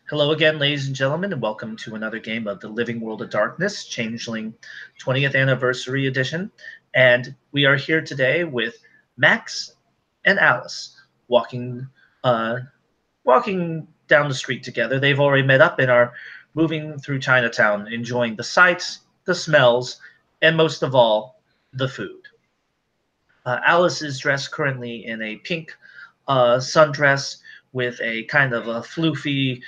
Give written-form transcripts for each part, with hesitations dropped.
Hello again, ladies and gentlemen, and welcome to another game of the Living World of Darkness, Changeling 20th Anniversary Edition. And we are here today with Max and Alice walking uh, walking down the street together. They've already met up and are moving through Chinatown, enjoying the sights, the smells, and most of all, the food. Alice is dressed currently in a pink sundress with a kind of a floofy,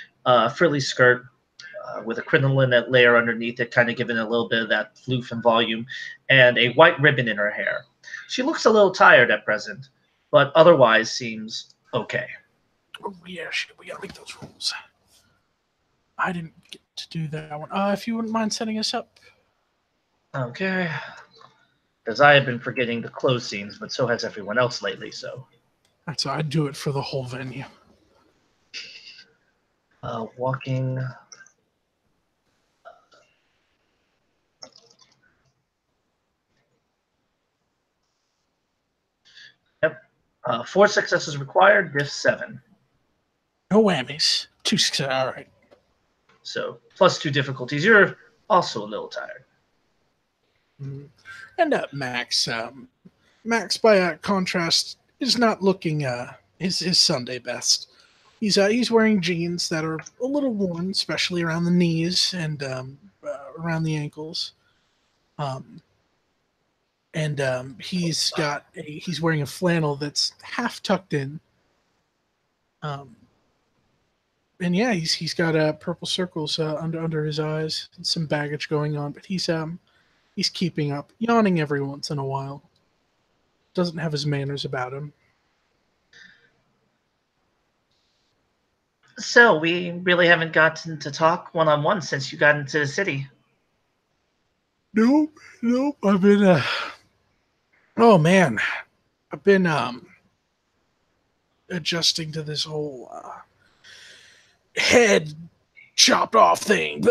frilly skirt with a crinoline layer underneath it, kind of giving it a little bit of that floof and volume, and a white ribbon in her hair. She looks a little tired at present, but otherwise seems okay. Oh yeah, shit, we gotta make those rules. I didn't get to do that one. If you wouldn't mind setting us up. Okay. Because I have been forgetting the close scenes, but so has everyone else lately, so. That's I'd do it for the whole venue. Walking. Yep. 4 successes required, diff 7. No whammies. 2 success. All right. So, plus 2 difficulties. You're also a little tired. Mm. And Max. Max, by contrast, is not looking his Sunday best. He's wearing jeans that are a little worn, especially around the knees and around the ankles. Um, and he's wearing a flannel that's half tucked in. Um, and yeah, he's got purple circles under his eyes, and some baggage going on, but he's keeping up, yawning every once in a while. Doesn't have his manners about him. So, we really haven't gotten to talk one on one since you got into the city. Nope. I've been oh man, I've been adjusting to this whole head chopped off thing.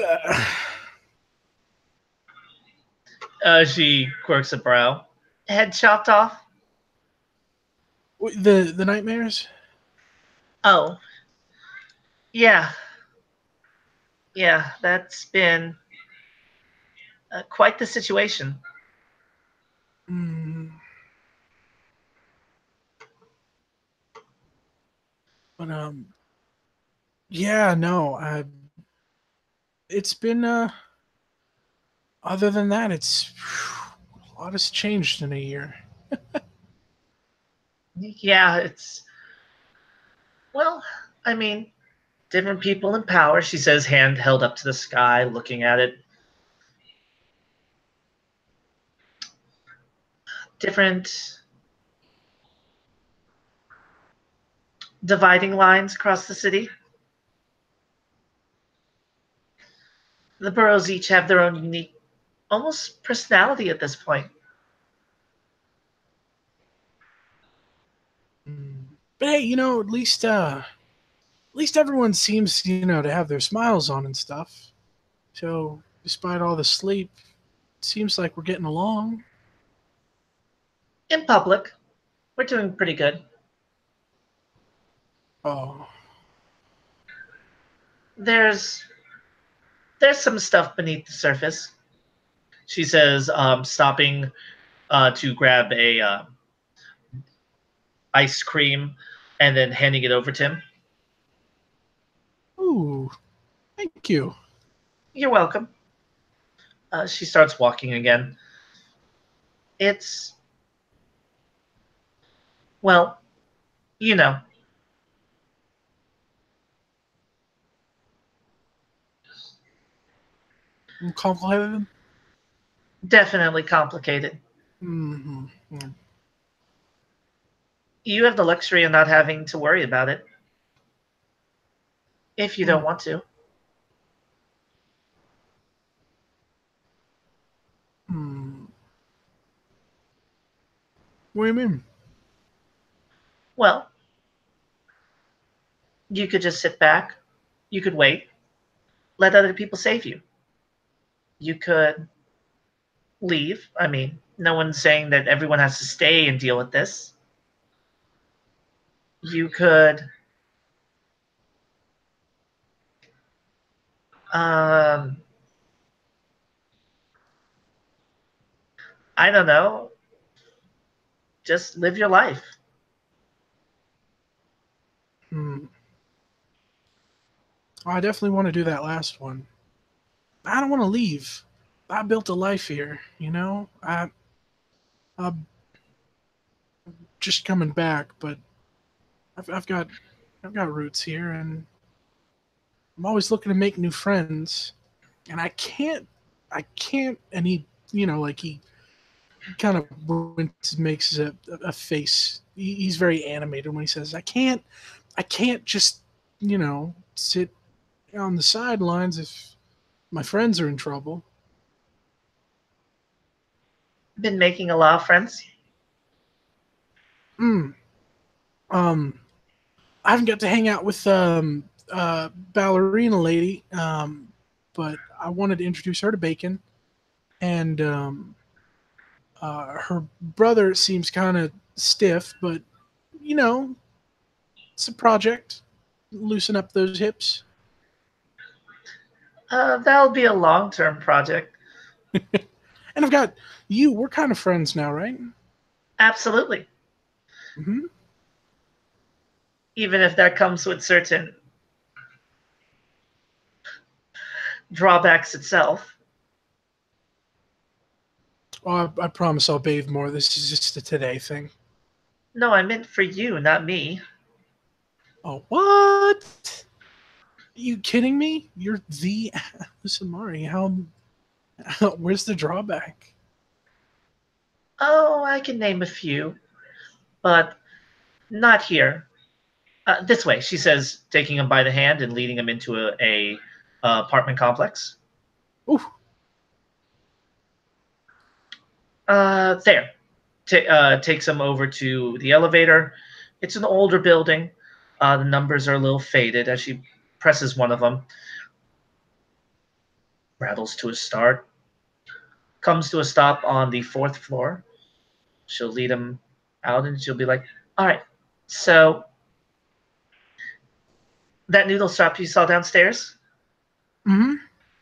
She quirks a brow. Head chopped off? The nightmares? Oh. Yeah. Yeah, that's been quite the situation. Mm. But yeah, no, it's been other than that, it's a lot has changed in a year. Yeah, it's. Well, I mean, different people in power, she says, hand held up to the sky, looking at it. Different dividing lines across the city. The boroughs each have their own unique, almost personality at this point. But hey, at least everyone seems, to have their smiles on and stuff. So, despite all the sleep, it seems like we're getting along. In public, we're doing pretty good. Oh, There's some stuff beneath the surface. She says, stopping to grab a ice cream and then handing it over to him. ooh, thank you. You're welcome. She starts walking again. It's, well, you know, Complimented. definitely complicated. Mm-hmm. You have the luxury of not having to worry about it if you don't want to. Hmm. What do you mean? Well, you could just sit back. You could wait. Let other people save you. You could leave. I mean, no one's saying that everyone has to stay and deal with this. You could Um, I don't know. Just live your life. Hmm. Oh, I definitely want to do that last one. I don't want to leave. I built a life here, you know. I'm just coming back, but I've got roots here, and I'm always looking to make new friends. And I can't. And he, like he kind of makes a face. He's very animated when he says, I can't just, sit on the sidelines if my friends are in trouble." Been making a lot of friends. Mm. Um, I haven't got to hang out with ballerina lady, but I wanted to introduce her to Bacon, and her brother seems kind of stiff, but you know, it's a project. Loosen up those hips. That'll be a long-term project. And I've got you. We're kind of friends now, right? Absolutely. Mm-hmm. Even if that comes with certain drawbacks itself. Oh, I promise I'll bathe more. This is just a today thing. No, I meant for you, not me. Oh, what? Are you kidding me? You're the Samari. Where's the drawback? Oh, I can name a few, but not here. This way, she says, taking him by the hand and leading him into a apartment complex. Ooh, There. Takes him over to the elevator. It's an older building. The numbers are a little faded as she presses one of them. Rattles to a start. Comes to a stop on the fourth floor. She'll lead him out and she'll be like, all right, so that noodle shop you saw downstairs, mm-hmm.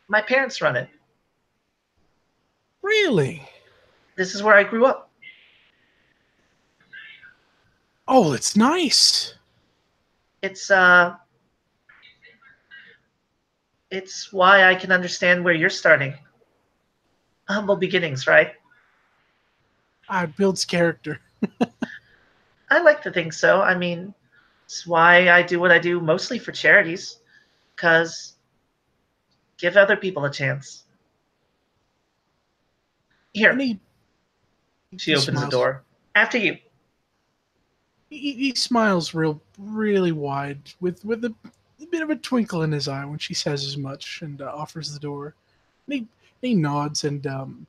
my parents run it. Really? This is where I grew up. Oh, it's nice. It's uh it's why I can understand where you're starting. Humble beginnings, right? It builds character. I like to think so. I mean, it's why I do what I do mostly for charities, cuz give other people a chance. And Here, he she opens the smiles. door. After you. He smiles really wide with a bit of a twinkle in his eye when she says as much and offers the door. And he nods and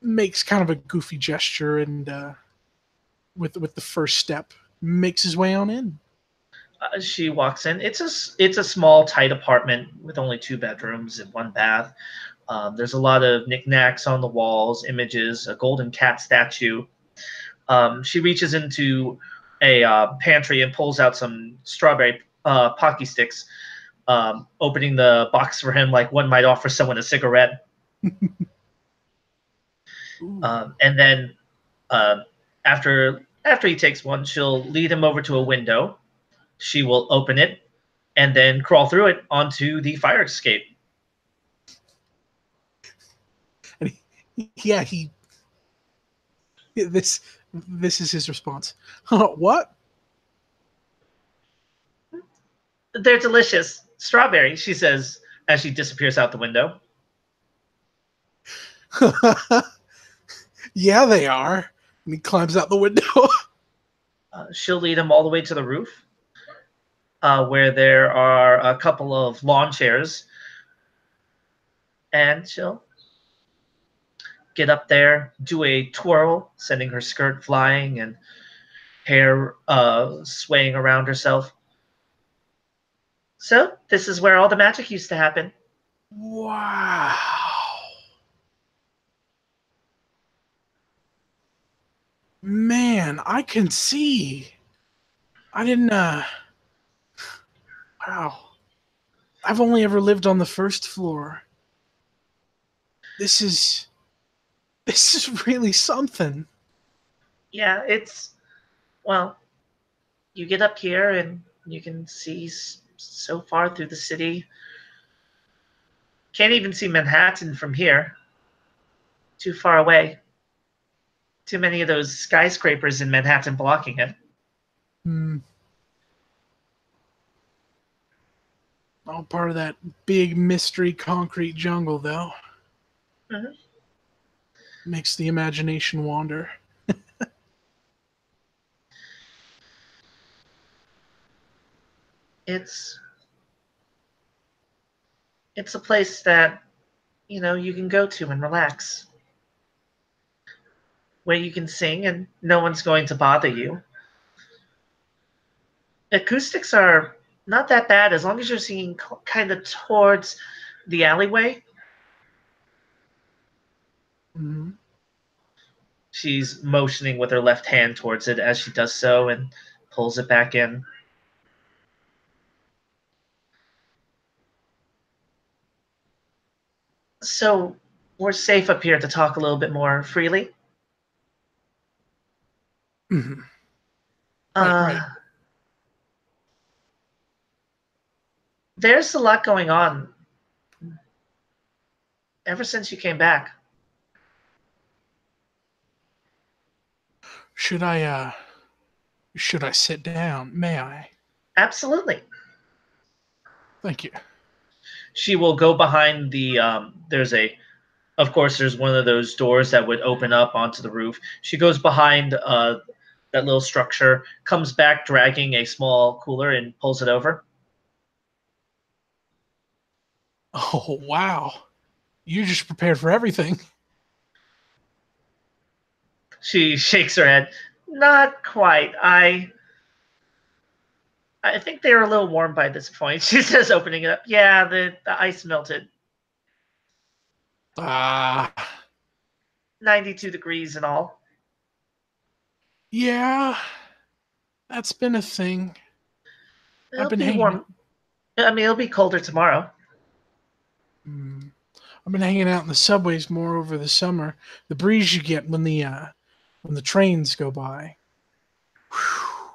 makes kind of a goofy gesture and with the first step makes his way on in. She walks in. It's a small, tight apartment with only two bedrooms and one bath. There's a lot of knickknacks on the walls, images, a golden cat statue. She reaches into a pantry and pulls out some strawberry pocky sticks, opening the box for him like one might offer someone a cigarette. Ooh. And then uh, after he takes one, she'll lead him over to a window. She will open it and then crawl through it onto the fire escape. And yeah, he this this is his response. What? They're delicious. Strawberry, she says as she disappears out the window. Yeah, they are. And he climbs out the window. She'll lead him all the way to the roof, where there are a couple of lawn chairs, and she'll get up there, do a twirl, sending her skirt flying and hair swaying around herself. So, this is where all the magic used to happen. Wow. Man, I can see. I didn't wow. I've only ever lived on the first floor. This is really something. Yeah, well, you get up here and you can see so far through the city. Can't even see Manhattan from here. Too far away. Too many of those skyscrapers in Manhattan blocking it. Hmm. All part of that big mystery concrete jungle, though. Mhm. Makes the imagination wander. It's it's a place that, you can go to and relax, where you can sing and no one's going to bother you. Acoustics are not that bad as long as you're singing kind of towards the alleyway. Hmm. She's motioning with her left hand towards it as she does so and pulls it back in. So we're safe up here to talk a little bit more freely. Hmm. Right. Uh, there's a lot going on ever since you came back. Should I sit down? May I? Absolutely. Thank you. She will go behind of course, there's one of those doors that would open up onto the roof. She goes behind that little structure, comes back dragging a small cooler and pulls it over. Oh wow. You just prepared for everything. She shakes her head. Not quite. I think they were a little warm by this point. She says, opening it up. Yeah, the ice melted. Ah, 92 degrees and all. yeah. That's been a thing. I've It'll been be hanging warm. out. I mean, it'll be colder tomorrow. Mm, I've been hanging out in the subways more over the summer. The breeze you get when the trains go by, whew,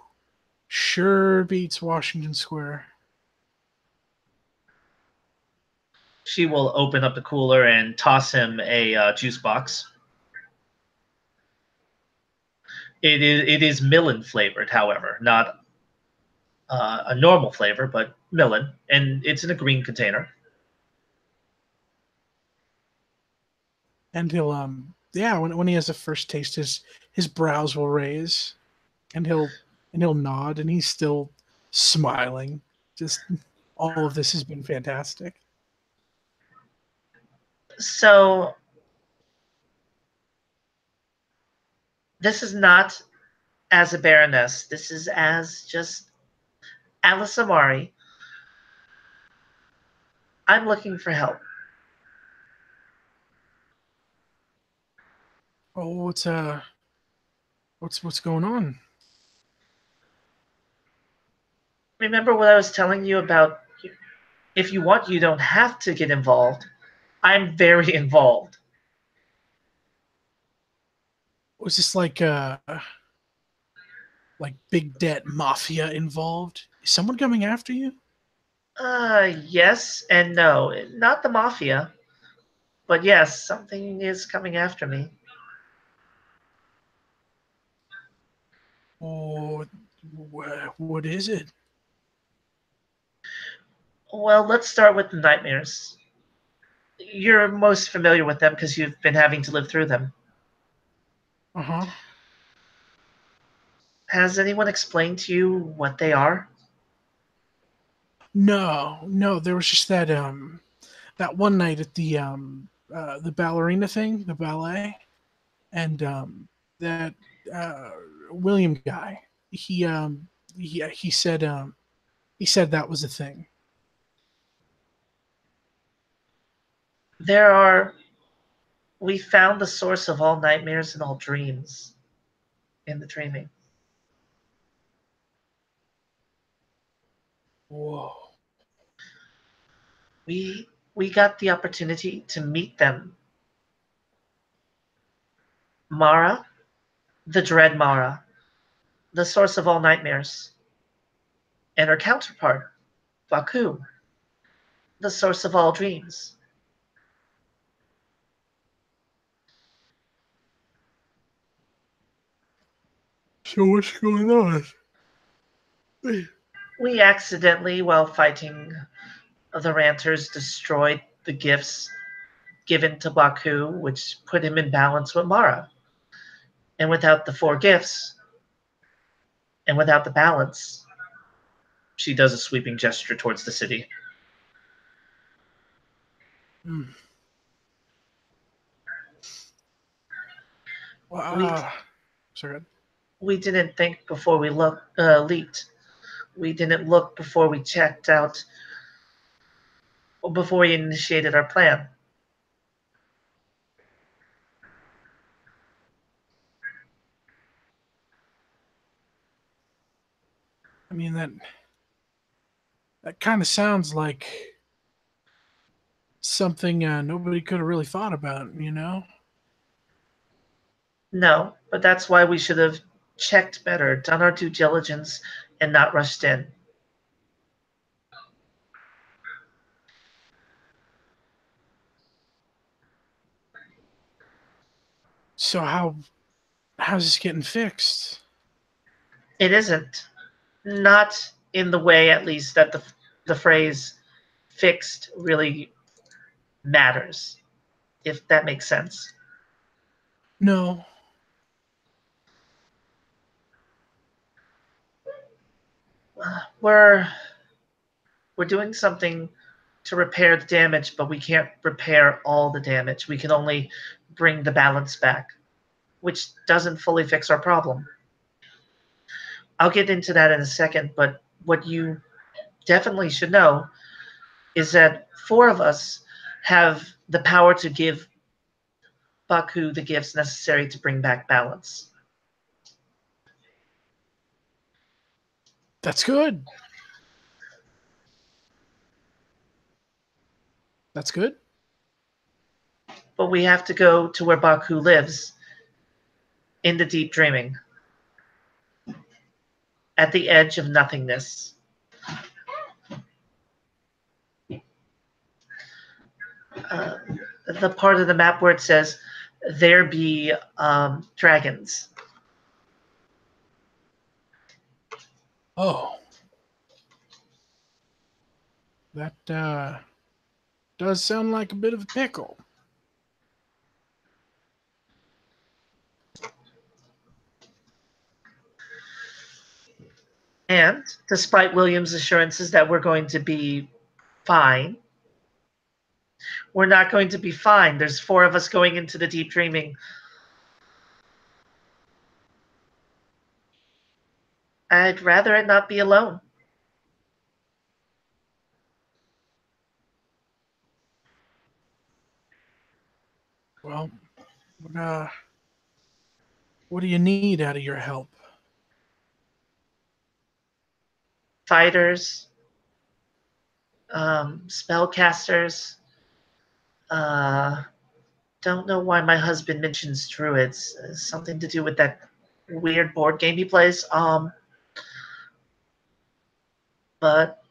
sure beats Washington Square. She will open up the cooler and toss him a juice box. It is melon flavored, however, not a normal flavor, but melon, and it's in a green container. And he'll yeah, when he has the first taste, his brows will raise, and he'll nod, and he's still smiling. Just all of this has been fantastic. So this is not as a baroness. This is as just Alice Amari. I'm looking for help. Oh, what's going on? Remember what I was telling you about? If you want, you don't have to get involved. I'm very involved. Was this like big debt mafia involved? Is someone coming after you? Yes and no. Not the mafia, but yes, something is coming after me. Or what is it? Well, let's start with the nightmares. You're most familiar with them because you've been having to live through them. Uh huh. Has anyone explained to you what they are? No, no. There was just that one night at the ballerina thing, the ballet, and that uh William guy. He he said that was a thing. There are. We found the source of all nightmares and all dreams in the dreaming. Whoa. We got the opportunity to meet them. Mara, the dread Mara, the source of all nightmares, and her counterpart, Baku, the source of all dreams. So what's going on? We accidentally, while fighting the Ranters, destroyed the gifts given to Baku, which put him in balance with Mara. And without the four gifts, and without the balance, she does a sweeping gesture towards the city. Hmm. Well, We sorry. we didn't think before we leaped. We didn't look before we checked out, or before we initiated our plan. I mean that kind of sounds like something nobody could have really thought about, you know? No, but that's why we should have checked better, done our due diligence, and not rushed in. So how's this getting fixed? It isn't. Not in the way, at least, that the phrase fixed really matters, if that makes sense. No. We're we're doing something to repair the damage, but we can't repair all the damage. We can only bring the balance back, which doesn't fully fix our problem. I'll get into that in a second, but what you definitely should know is that four of us have the power to give Baku the gifts necessary to bring back balance. That's good. That's good. But we have to go to where Baku lives, in the deep dreaming, at the edge of nothingness. Uh, the part of the map where it says, there be dragons. Oh. That does sound like a bit of a pickle. And despite William's assurances that we're going to be fine, we're not going to be fine. There's four of us going into the deep dreaming. I'd rather it not be alone. Well, what do you need out of your help? Fighters, spellcasters. Uh, don't know why my husband mentions druids. Something to do with that weird board game he plays. But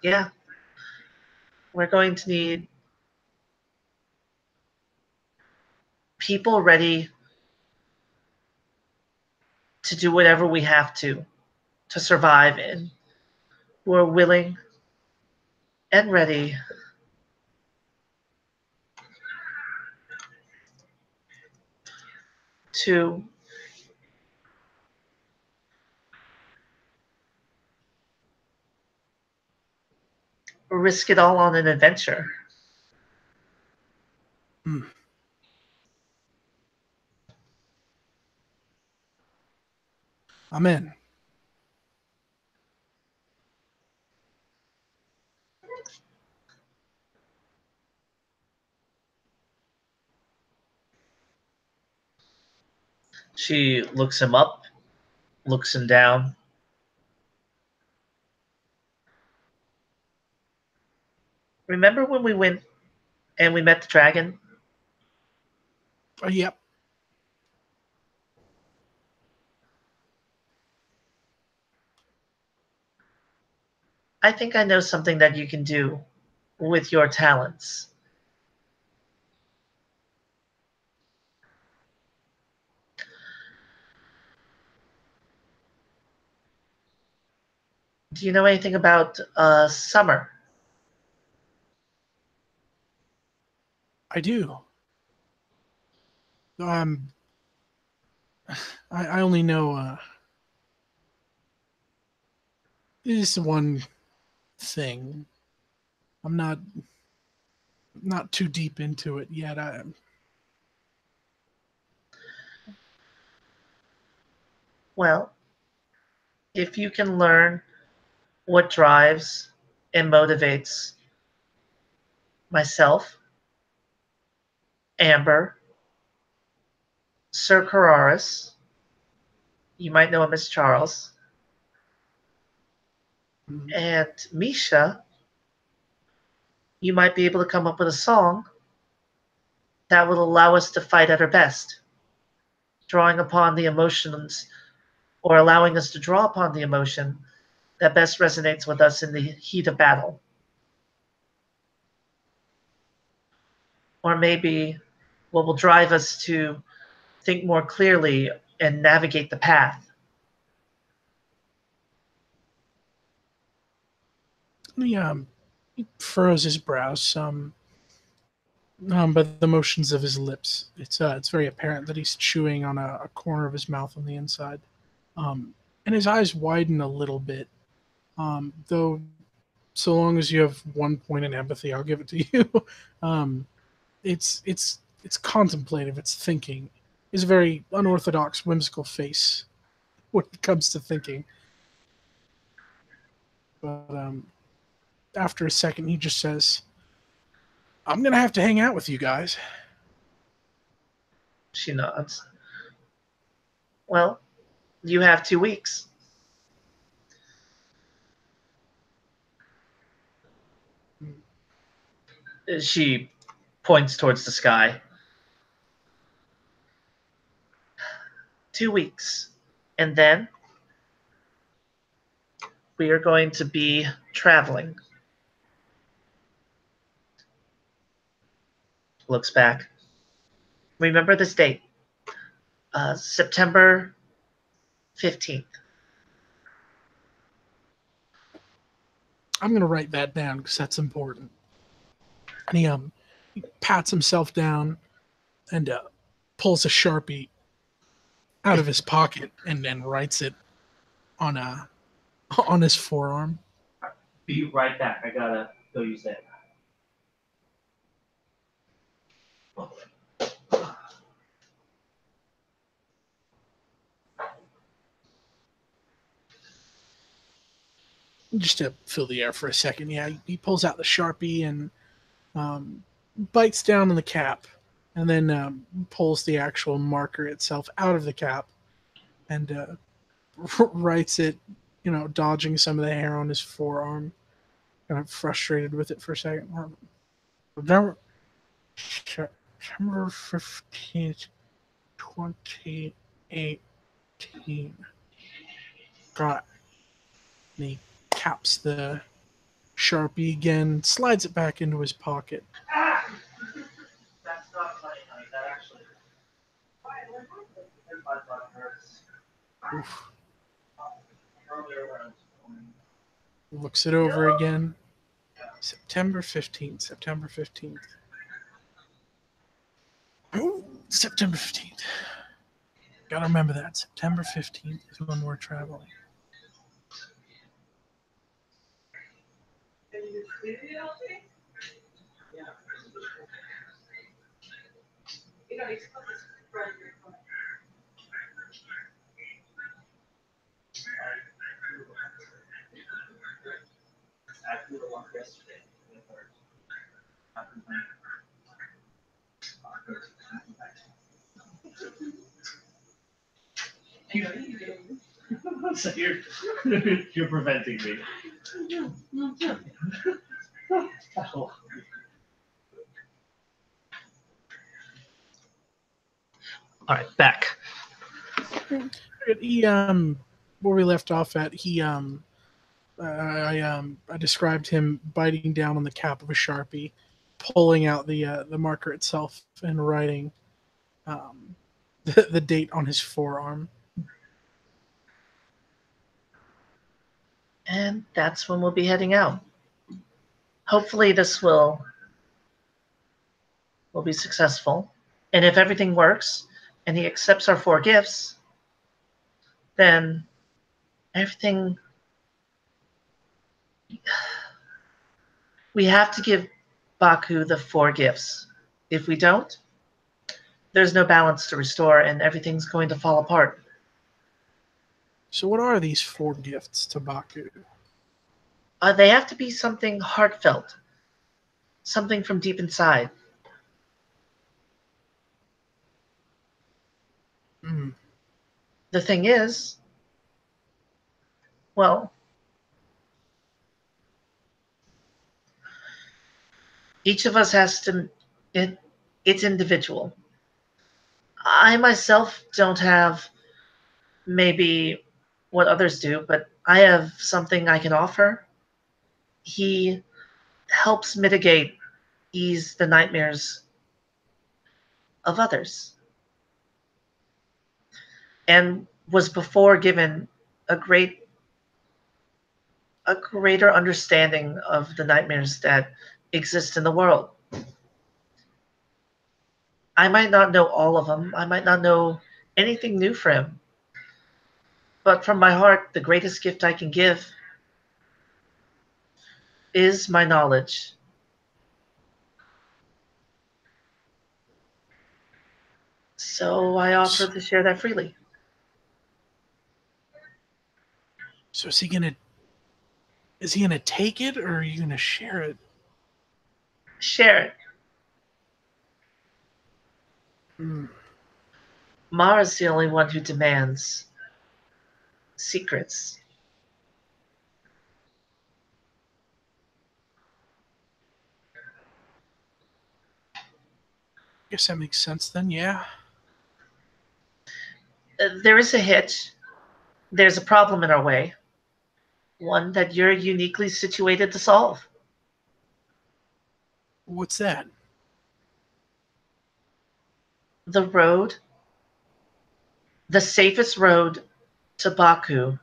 yeah, we're going to need people ready to do whatever we have to survive, and who are willing and ready to risk it all on an adventure. Hmm. I'm in. She looks him up, looks him down. Remember when we went and we met the dragon? Yep. I think I know something that you can do with your talents. Do you know anything about summer? I do. Um, I only know this one thing. I'm not too deep into it yet. Well, if you can learn what drives and motivates myself, Amber, Sir Carraris, you might know him as Charles, and Misha, you might be able to come up with a song that will allow us to fight at our best, drawing upon the emotions or allowing us to draw upon the emotion that best resonates with us in the heat of battle. Or maybe what will drive us to think more clearly and navigate the path. He furrows his brows some by the motions of his lips. It's very apparent that he's chewing on a corner of his mouth on the inside, and his eyes widen a little bit. Though, so long as you have 1 point in empathy, I'll give it to you. um, it's contemplative. It's thinking. It's a very unorthodox, whimsical face when it comes to thinking. But after a second, he just says, "I'm gonna have to hang out with you guys." She nods. Well, you have 2 weeks. She points towards the sky. 2 weeks. And then we are going to be traveling. Looks back. Remember this date, September 15th. I'm gonna write that down because that's important. And he pats himself down and pulls a sharpie out of his pocket and then writes it on a on his forearm. Be right back. I gotta go use that. Just to fill the air for a second. Yeah, he pulls out the sharpie and um, bites down on the cap, and then pulls the actual marker itself out of the cap and writes it. Dodging some of the hair on his forearm, kind of frustrated with it for a second. September 15th, 2018. Got it. And he caps the Sharpie again, slides it back into his pocket. Ah! That's not funny, honey. That actually. My butt hurts. Oof. Earlier when I was Looks it over again. September 15th. September 15th. Oh, September 15th. Gotta remember that. September 15th is when we're traveling. I flew to work yesterday. So you're preventing me. All right, back. He where we left off at, I described him biting down on the cap of a Sharpie, pulling out the marker itself, and writing um, the date on his forearm. And that's when we'll be heading out. Hopefully this will be successful. And if everything works and he accepts our 4 gifts, then everything, we have to give Baku the 4 gifts. If we don't, there's no balance to restore and everything's going to fall apart. So, what are these 4 gifts to Baku? They have to be something heartfelt, something from deep inside. Mm. The thing is, well, each of us has to, it's individual. I myself don't have maybe what others do, but I have something I can offer. He helps mitigate, ease the nightmares of others, and was before given a greater understanding of the nightmares that exist in the world. I might not know all of them. I might not know anything new for him. But from my heart, the greatest gift I can give is my knowledge. So I offer to share that freely. So is he gonna take it, or are you gonna share it? Share it. Mm. Mara's the only one who demands secrets. Guess that makes sense then. Yeah. There is a hitch. There's a problem in our way. One that you're uniquely situated to solve. What's that? The road, the safest road to Baku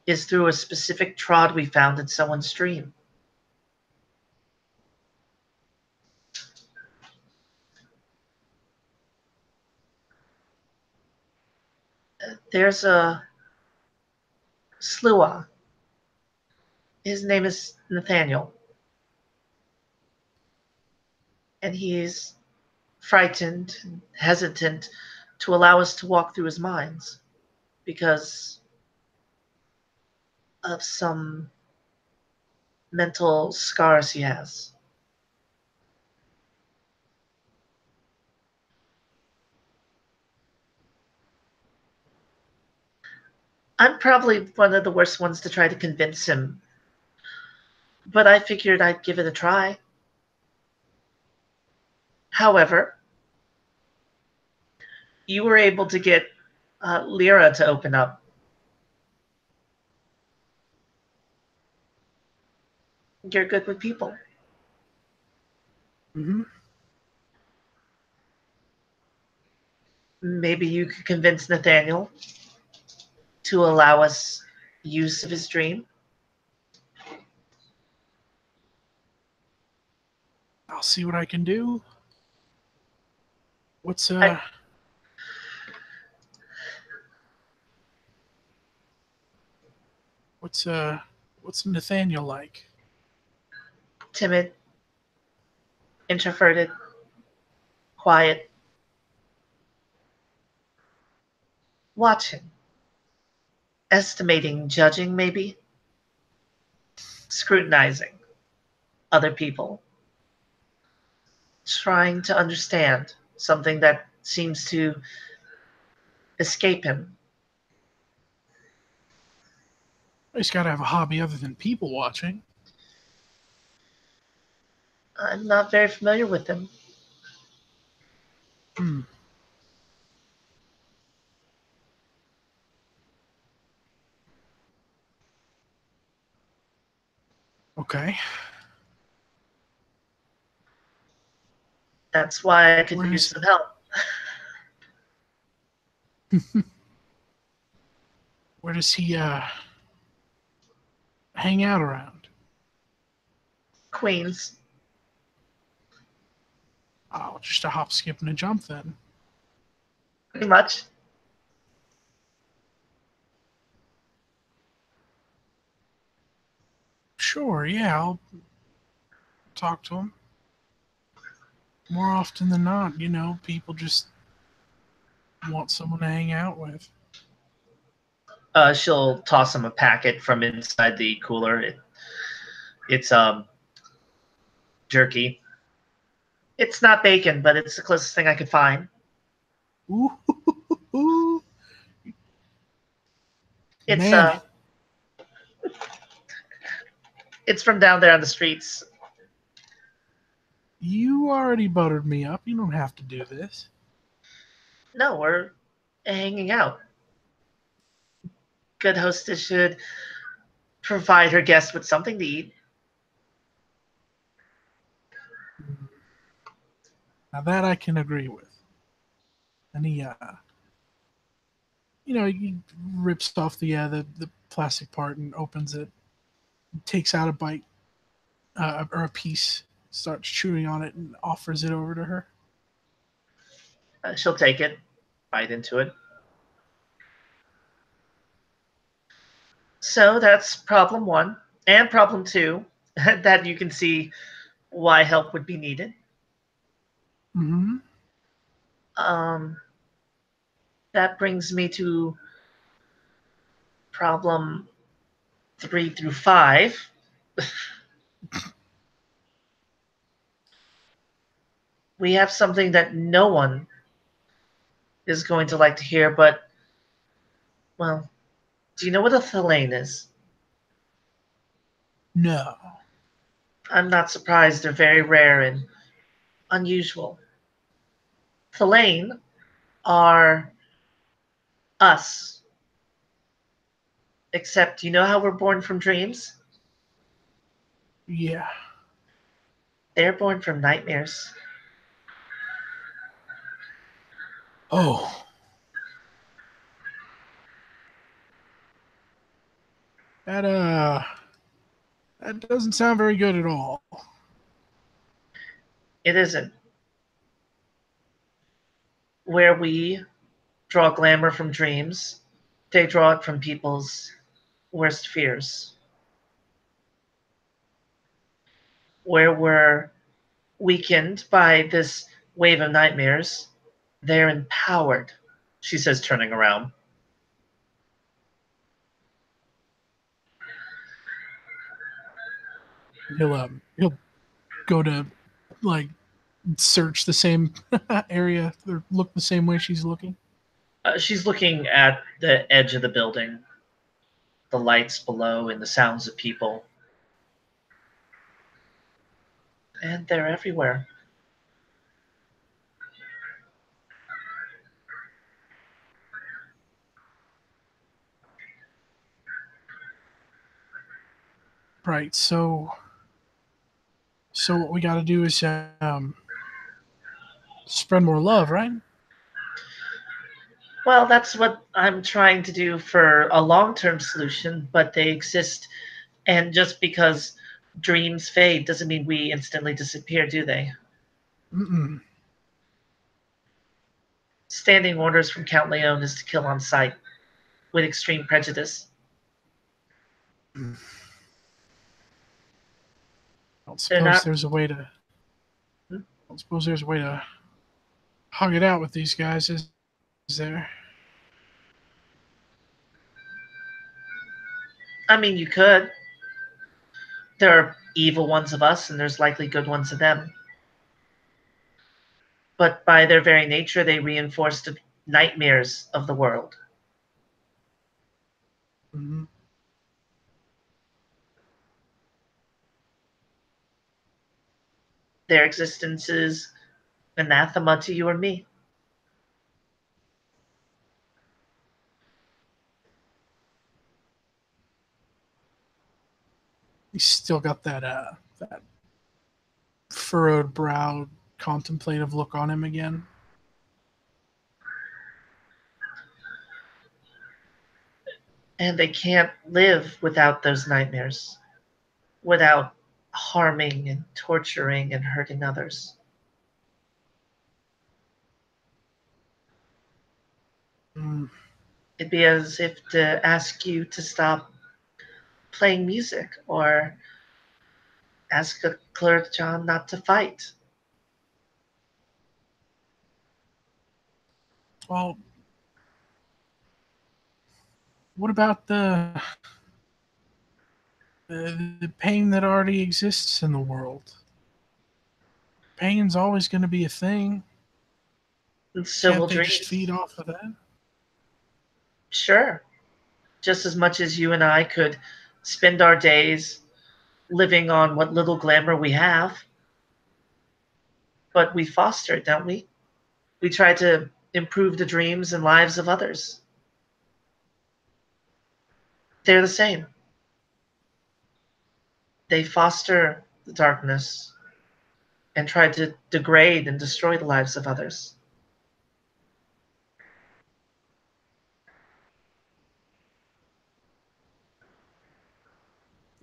is through a specific trod we found in someone's stream. There's a Slua. His name is Nathaniel. And he's frightened and hesitant to allow us to walk through his mines because of some mental scars he has. I'm probably one of the worst ones to try to convince him, but I figured I'd give it a try. However, you were able to get Lyra to open up. You're good with people. Mm-hmm. Maybe you could convince Nathaniel to allow us use of his dream. I'll see what I can do. What's I, what's Nathaniel like? timid, introverted, quiet, watching, estimating, judging, maybe, scrutinizing other people, trying to understand something that seems to escape him. He's got to have a hobby other than people watching. I'm not very familiar with him. Hmm. Okay. That's why I could Where use does some help. where does he hang out around? Queens. Oh, just a hop, skip, and a jump then. Pretty much. Sure, yeah, I'll talk to him. More often than not, people just want someone to hang out with. She'll toss him a packet from inside the cooler. It's jerky. It's not bacon, but it's the closest thing I could find. Ooh, It's man, it's from down there on the streets. you already buttered me up. You don't have to do this. No, we're hanging out. Good hostess should provide her guests with something to eat. Now that I can agree with. And he rips off the plastic part and opens it, takes out a bite or a piece, starts chewing on it, and offers it over to her. She'll take it, bite into it. So that's problem one. And problem two, that you can see why help would be needed. Mm-hmm. Um, that brings me to problem 3 through 5. We have something that no one is going to like to hear, but, well, do you know what a thelane is? No. I'm not surprised. They're very rare and unusual. Thelane are us. Except, you know how we're born from dreams? Yeah. They're born from nightmares. Oh. That that doesn't sound very good at all. It isn't. Where we draw glamour from dreams, they draw it from people's worst fears. Where we're weakened by this wave of nightmares, they're empowered, she says, turning around. He'll go to like search the same area or look the same way she's looking. She's looking at the edge of the building, the lights below, and the sounds of people. And they're everywhere. Right. So what we got to do is spread more love, right? Well, that's what I'm trying to do for a long term solution, but they exist. And just because dreams fade doesn't mean we instantly disappear, do they? Mm-mm. Standing orders from Count Leon is to kill on sight with extreme prejudice. I don't They're suppose not. there's a way to. I don't suppose there's a way to hug it out with these guys, is there? I mean, you could. There are evil ones of us, and there's likely good ones of them. But by their very nature, they reinforce the nightmares of the world. Mm-hmm. Their existence is anathema to you or me. He's still got that furrowed brow, contemplative look on him again. And they can't live without those nightmares, without harming and torturing and hurting others. Mm. It'd be as if to ask you to stop playing music or ask a clerk John not to fight. Well, what about the pain that already exists in the world? Pain's always going to be a thing. And so Can't will they just feed dreams. off of that? Sure, just as much as you and I could spend our days living on what little glamour we have, but we foster it, don't we? We try to improve the dreams and lives of others. They're the same. They foster the darkness and try to degrade and destroy the lives of others.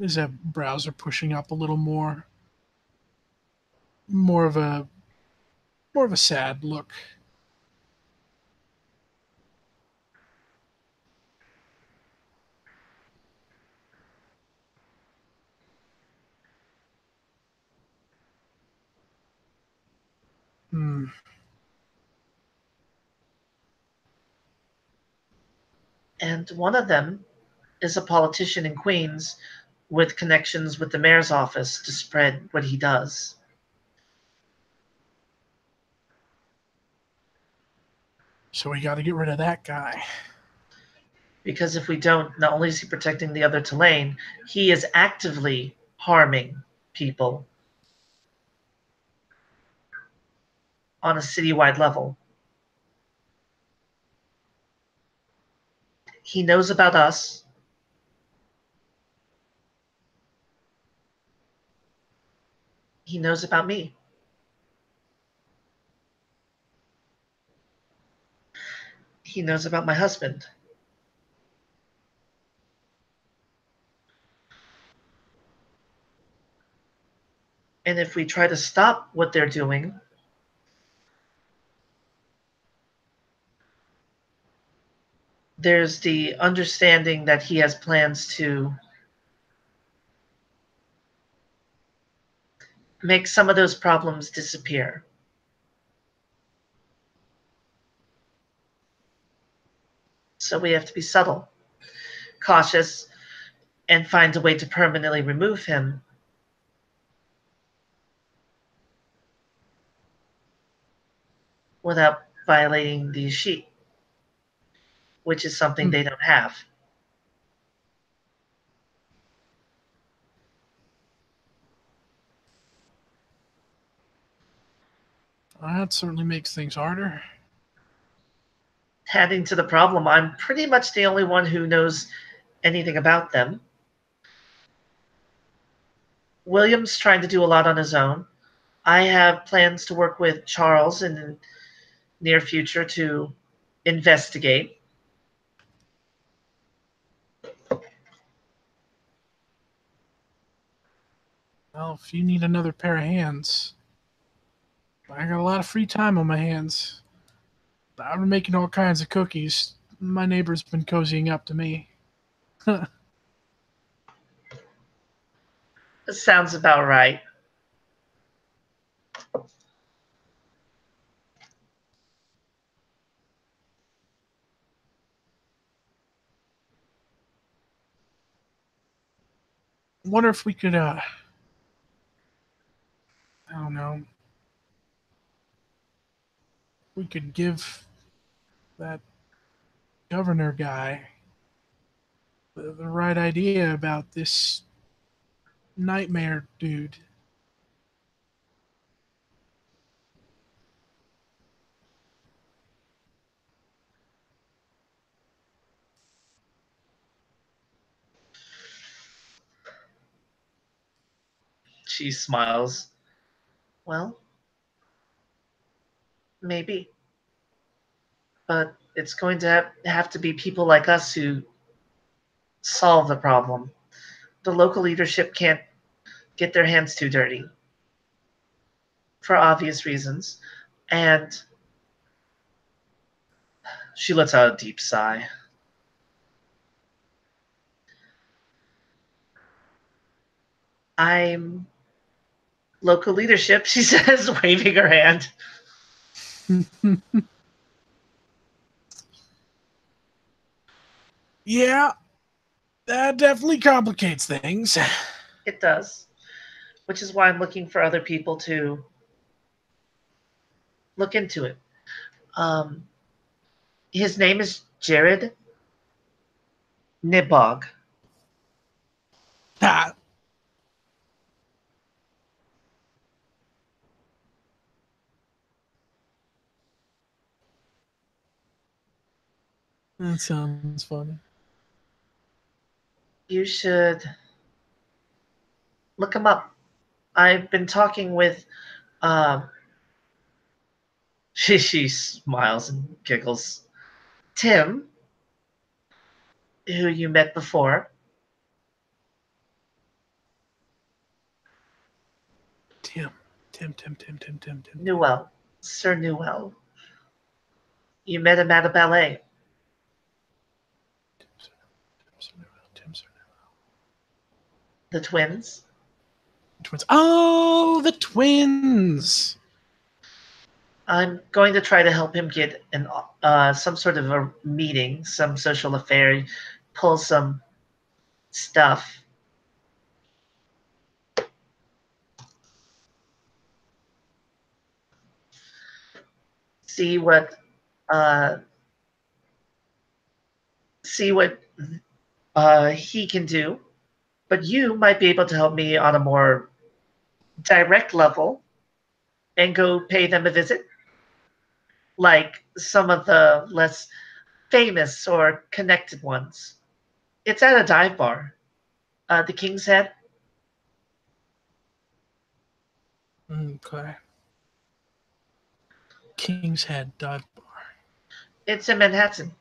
Is that browser pushing up a little more? More of a more of a sad look. Hmm. And one of them is a politician in Queens with connections with the mayor's office to spread what he does. So we got to get rid of that guy. Because if we don't, not only is he protecting the other Tulane, he is actively harming people on a citywide level. He knows about us. He knows about me. He knows about my husband. And if we try to stop what they're doing, there's the understanding that he has plans to make some of those problems disappear. So we have to be subtle, cautious, and find a way to permanently remove him without violating the sheet, which is something Hmm. they don't have. That certainly makes things harder. Adding to the problem, I'm pretty much the only one who knows anything about them. William's trying to do a lot on his own. I have plans to work with Charles in the near future to investigate. Well, if you need another pair of hands, I got a lot of free time on my hands. I'm making all kinds of cookies. My neighbor's been cozying up to me. That sounds about right. Wonder if we could, I don't know, we could give that governor guy the right idea about this nightmare dude. She smiles. Well, maybe. But it's going to have to be people like us who solve the problem. The local leadership can't get their hands too dirty for obvious reasons. And she lets out a deep sigh. I'm local leadership, she says, waving her hand. Yeah, that definitely complicates things. It does, which is why I'm looking for other people to look into it. Um, his name is Jared Nibog. Ah, that sounds funny. You should look him up. I've been talking with. Um, she smiles and giggles. Tim, who you met before, Tim. Newell, Sir Newell. You met him at a ballet. Tim. The twins. Twins. Oh, the twins. I'm going to try to help him get an some sort of a meeting, some social affair, pull some stuff. See what uh, see what he can do. But you might be able to help me on a more direct level and go pay them a visit, like some of the less famous or connected ones. It's at a dive bar, the King's Head. Okay. King's Head dive bar. It's in Manhattan.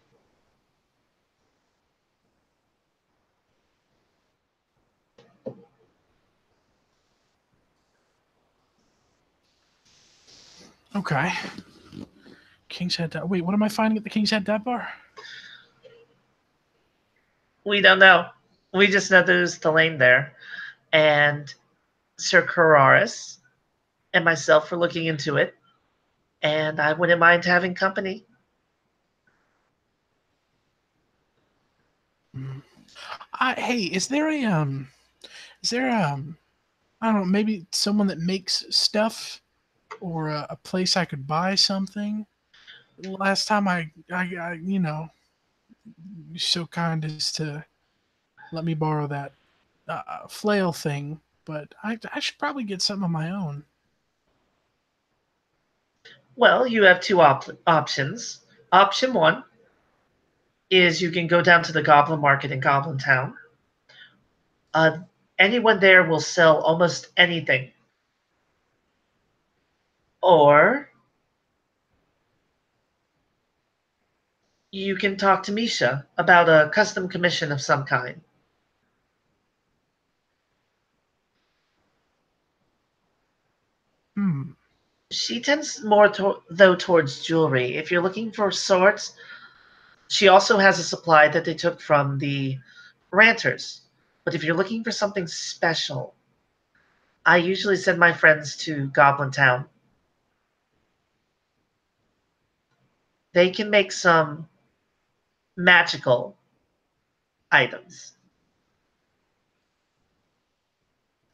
Okay. King's Head. Wait, what am I finding at the King's Head dive bar? We don't know. We just know there's the lane there, and Sir Carraris and myself were looking into it, and I wouldn't mind having company. Hey, is there I don't know, maybe someone that makes stuff or a place I could buy something? Last time I you're so kind as to let me borrow that flail thing, but I should probably get some of my own. Well, you have two options. Option one is you can go down to the Goblin Market in Goblin Town. Uh, anyone there will sell almost anything. Or you can talk to Misha about a custom commission of some kind. Hmm. She tends more though towards jewelry. If you're looking for swords, she also has a supply that they took from the ranters. But if you're looking for something special, I usually send my friends to Goblin Town. They can make some magical items.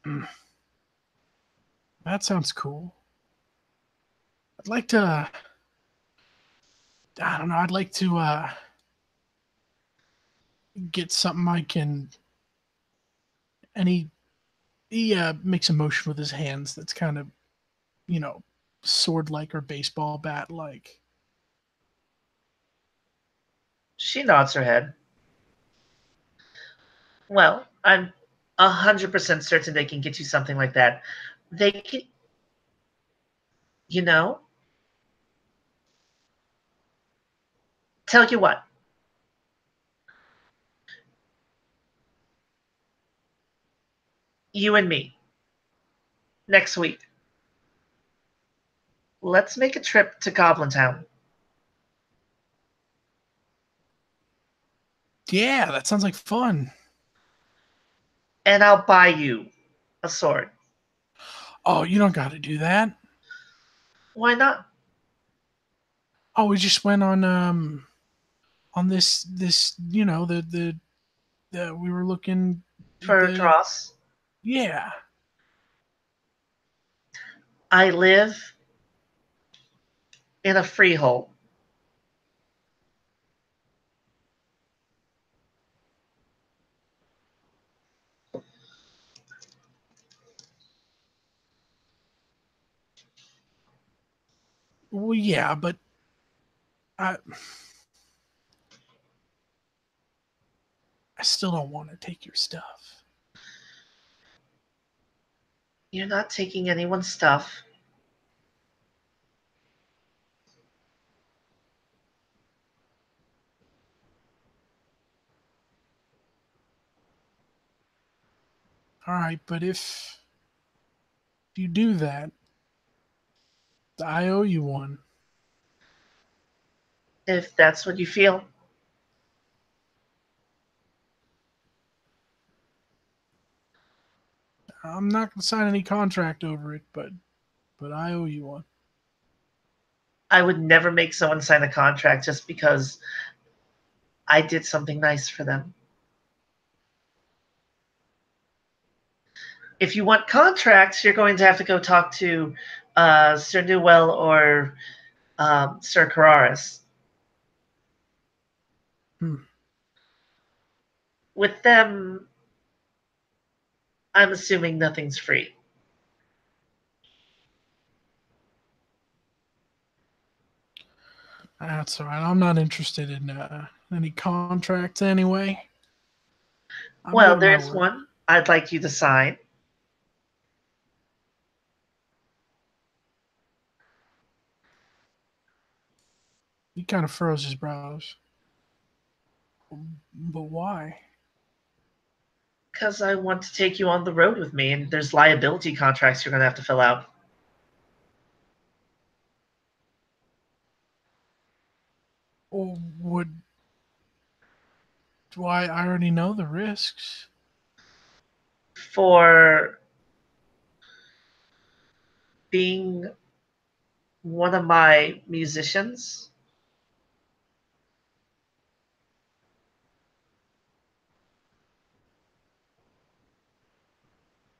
Mm, that sounds cool. I'd like to. I don't know. I'd like to get something I can. And he makes a motion with his hands that's kind of you know sword like or baseball bat like. She nods her head. Well, I'm 100% certain they can get you something like that. They can, you know, tell you what. You and me, next week. Let's make a trip to Goblin Town. Yeah, that sounds like fun. And I'll buy you a sword. Oh, you don't got to do that. Why not? Oh, we just went on this the we were looking For the Dross, yeah. I live in a freehold. Well, yeah, but I I still don't want to take your stuff. You're not taking anyone's stuff. All right, but if you do that, I owe you one. If that's what you feel. I'm not going to sign any contract over it, but I owe you one. I would never make someone sign a contract just because I did something nice for them. If you want contracts, you're going to have to go talk to Sir Newell or Sir Carraris. Hmm. With them, I'm assuming nothing's free. That's all right. I'm not interested in any contracts anyway. I'm Well, good at my there's work. one I'd like you to sign. He kind of furrows his brows. But why? Because I want to take you on the road with me, and there's liability contracts you're going to have to fill out. Or would why? I already know the risks. For being one of my musicians.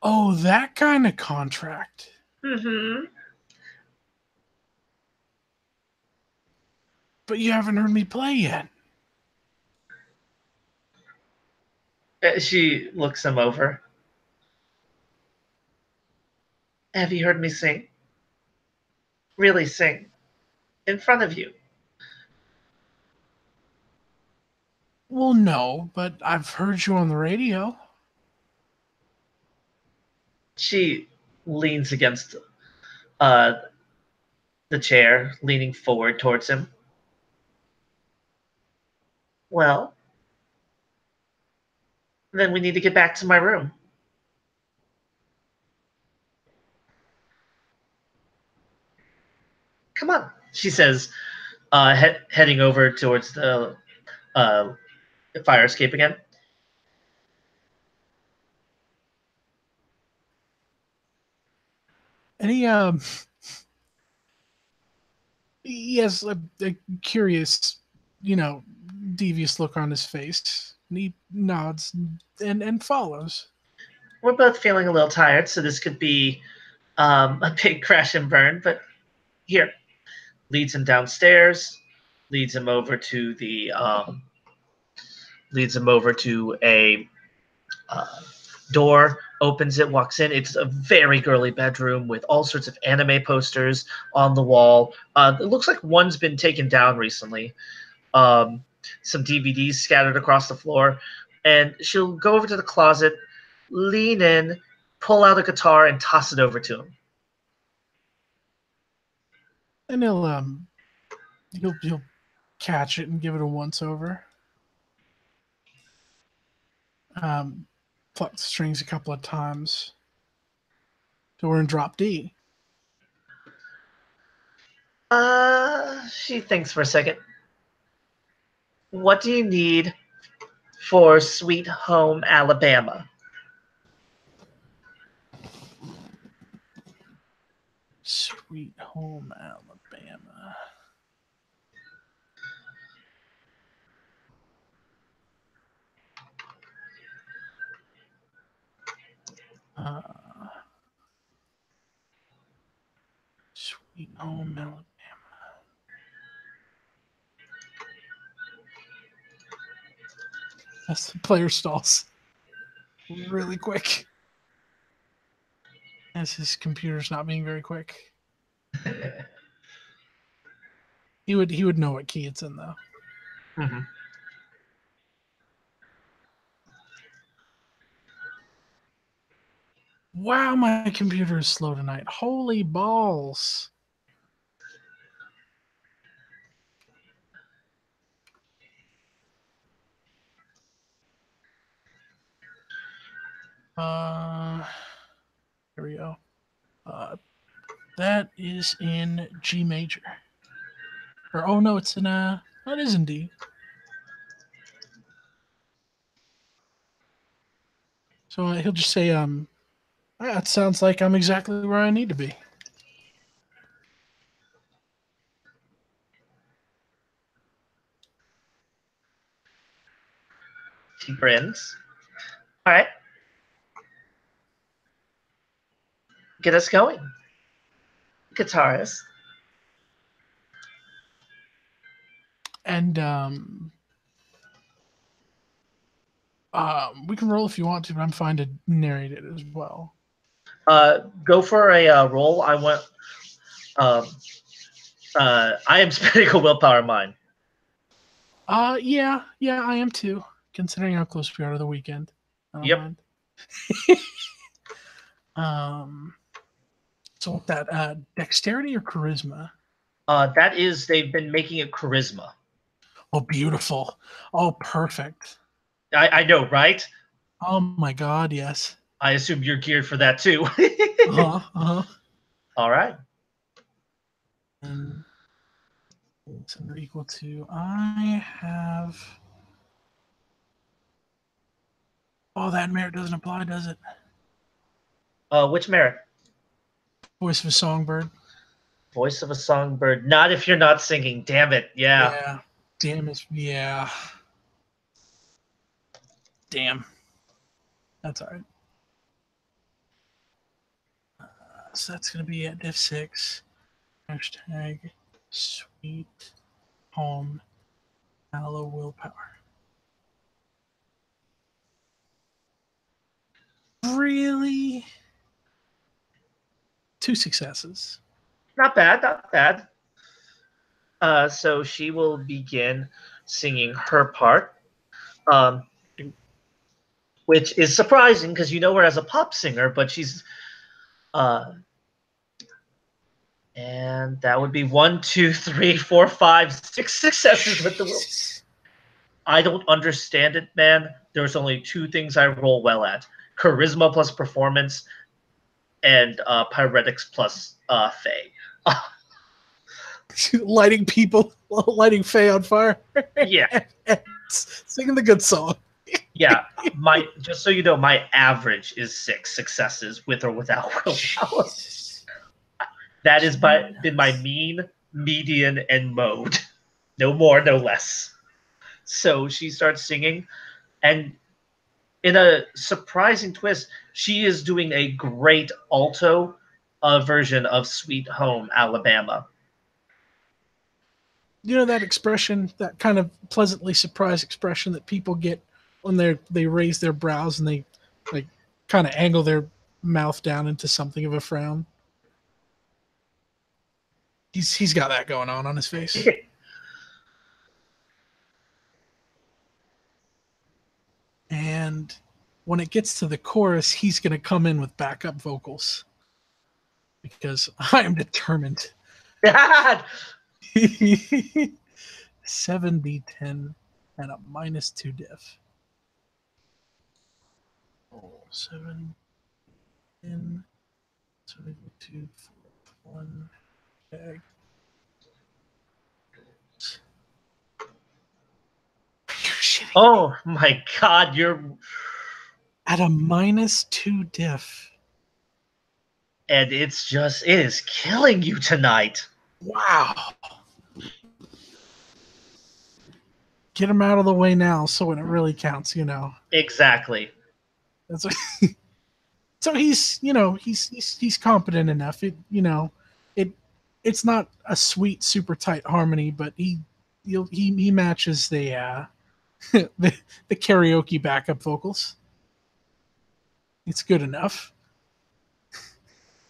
Oh, that kind of contract. Mm-hmm. But you haven't heard me play yet. She looks him over. Have you heard me sing? Really sing. In front of you. Well, no, but I've heard you on the radio. She leans against uh, the chair, leaning forward towards him. Well, then we need to get back to my room. Come on, she says, heading over towards the uh, fire escape again. Any he has a curious, you know, devious look on his face. And he nods and follows. We're both feeling a little tired, so this could be a big crash and burn, but here, leads him downstairs, leads him over to the leads him over to a uh, door, opens it, walks in. It's a very girly bedroom with all sorts of anime posters on the wall. It looks like one's been taken down recently. Um, some DVDs scattered across the floor, and she'll go over to the closet, lean in, pull out a guitar, and toss it over to him. And he'll catch it and give it a once over. Pluck the strings a couple of times. So we're in drop D. She thinks for a second. What do you need for Sweet Home Alabama? Sweet Home Alabama. Sweet Home Alabama. That's the player stalls really quick. As his computer's not being very quick. He would know what key it's in though. Mm-hmm. Wow, my computer is slow tonight. Holy balls. Here we go. That is in G major. Or oh no, it's in that is in D. So he'll just say, that sounds like I'm exactly where I need to be. She grins. All right. Get us going. Guitarist. And we can roll if you want to, but I'm fine to narrate it as well. Go for a roll. I want. I am spending a willpower of mine. Yeah, I am too. Considering how close we are to the weekend. Yep. So that dexterity or charisma? That is, they've been making it charisma. Oh, beautiful. Oh, perfect. I know, right? Oh my God, yes. I assume you're geared for that too. All right. And it's equal to, I have. Oh, that merit doesn't apply, does it? Which merit? Voice of a songbird. Voice of a songbird. Not if you're not singing. Damn it. Yeah. Yeah. Damn it. Yeah. Damn. That's all right. So that's going to be at diff 6. Hashtag sweet home aloe willpower. Really? 2 successes. Not bad. Not bad. So she will begin singing her part, which is surprising because you know her as a pop singer, but she's. And that would be 1, 2, 3, 4, 5, 6 successes with the will. I don't understand it, man. There's only 2 things I roll well at: charisma plus performance, and pyretics plus Faye. Lighting Faye on fire. Yeah. Singing the good song. Yeah, just so you know, my average is 6 successes with or without willpower. That has been my mean, median, and mode. No more, no less. So she starts singing, and in a surprising twist, she is doing a great alto version of Sweet Home Alabama. You know that expression, that kind of pleasantly surprised expression that people get when they raise their brows and they like kind of angle their mouth down into something of a frown? He's got that going on his face. And when it gets to the chorus, he's going to come in with backup vocals because I am determined. 7d10 and a -2 diff. 7, 10, 2, 4, 1. Tag. Oh my God, you're at a -2 diff. And it is killing you tonight. Wow. Get him out of the way now so when it really counts, Exactly. That's what, so he's competent enough. It's not a sweet, super tight harmony, but he matches the the karaoke backup vocals. It's good enough.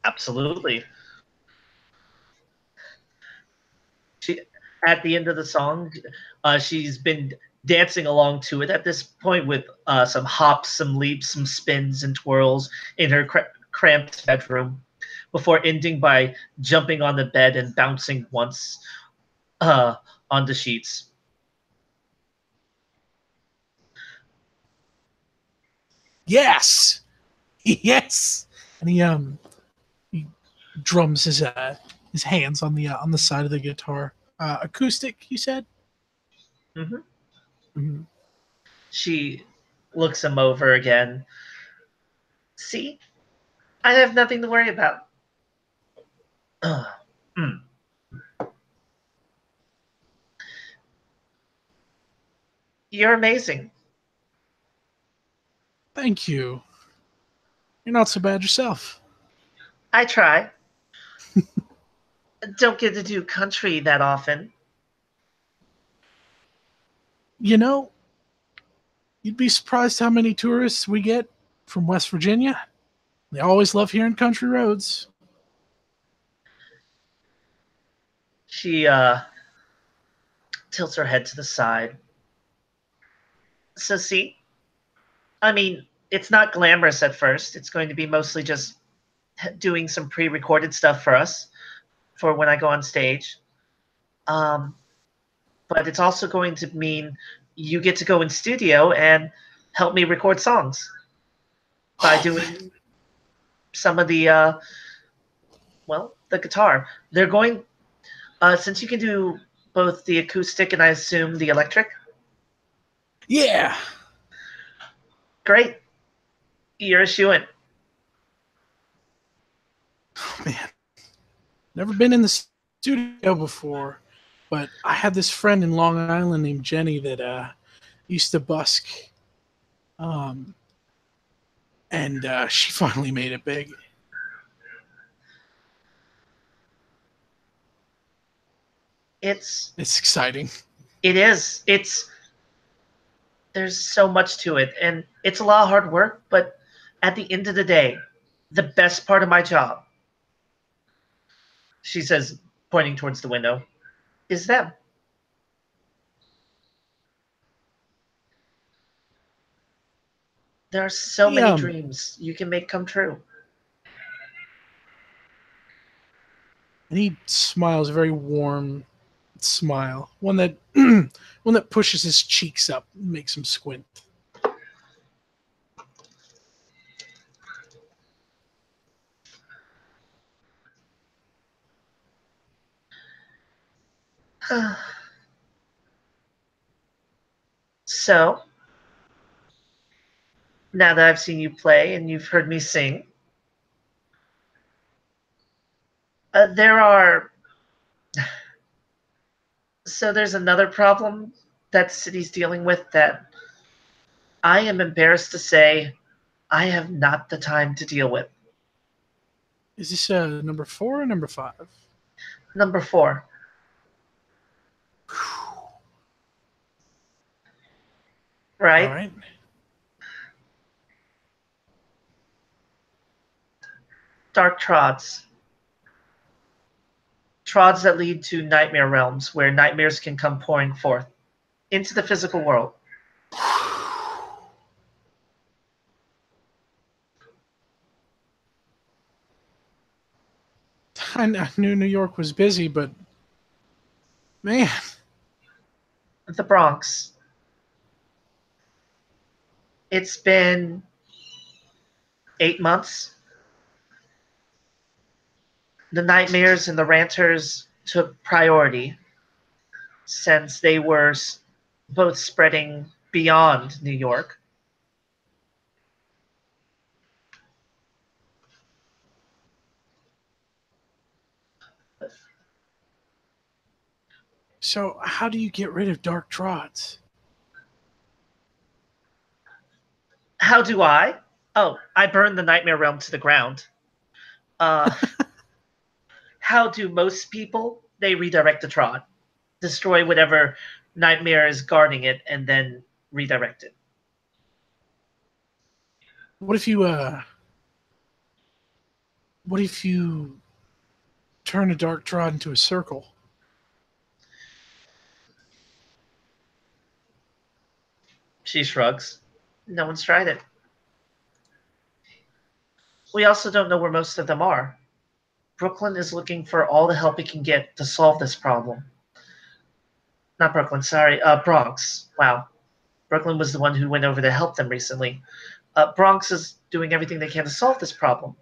Absolutely. At the end of the song, she's been dancing along to it at this point with some hops, some leaps, some spins and twirls in her cramped bedroom before ending by jumping on the bed and bouncing once on the sheets. Yes. Yes. And he drums his hands on the side of the guitar. Acoustic, you said? Mm-hmm. Mm-hmm. She looks him over again. See? I have nothing to worry about. You're amazing. Thank you. You're not so bad yourself. I try. Don't get to do country that often. You'd be surprised how many tourists we get from West Virginia. They always love hearing country roads. She tilts her head to the side. So see, I mean, it's not glamorous at first. It's going to be mostly just doing some pre-recorded stuff for us for when I go on stage. But it's also going to mean you get to go in studio and help me record songs by doing some of the the guitar. They're going since you can do both the acoustic and I assume the electric. Yeah. Great. You're a shoo-in. Oh, man. Never been in the studio before, but I had this friend in Long Island named Jenny that used to busk. And she finally made it big. It's exciting. It is. There's so much to it, and it's a lot of hard work, but at the end of the day, the best part of my job, she says, pointing towards the window, is them. There are so many dreams you can make come true. And he smiles a very warm smile, one that pushes his cheeks up, makes him squint. So, now that I've seen you play and you've heard me sing, there's another problem that the city's dealing with that I am embarrassed to say I have not the time to deal with. Is this number 4 or number 5? Number 4. Right? All right. Dark trods. Trods that lead to nightmare realms where nightmares can come pouring forth into the physical world. I knew New York was busy, but man, The Bronx. It's been 8 months. The nightmares and the ranters took priority since they were both spreading beyond New York. so how do you get rid of dark trots? How do I? Oh, I burned the Nightmare Realm to the ground. Uh, how do most people? They redirect the Trot, destroy whatever nightmare is guarding it, and then redirect it. What if you what if you turn a dark trot into a circle? She shrugs. No one's tried it. We also don't know where most of them are. Brooklyn is looking for all the help it can get to solve this problem. Not Brooklyn, sorry, Bronx. Wow. Brooklyn was the one who went over to help them recently. Bronx is doing everything they can to solve this problem.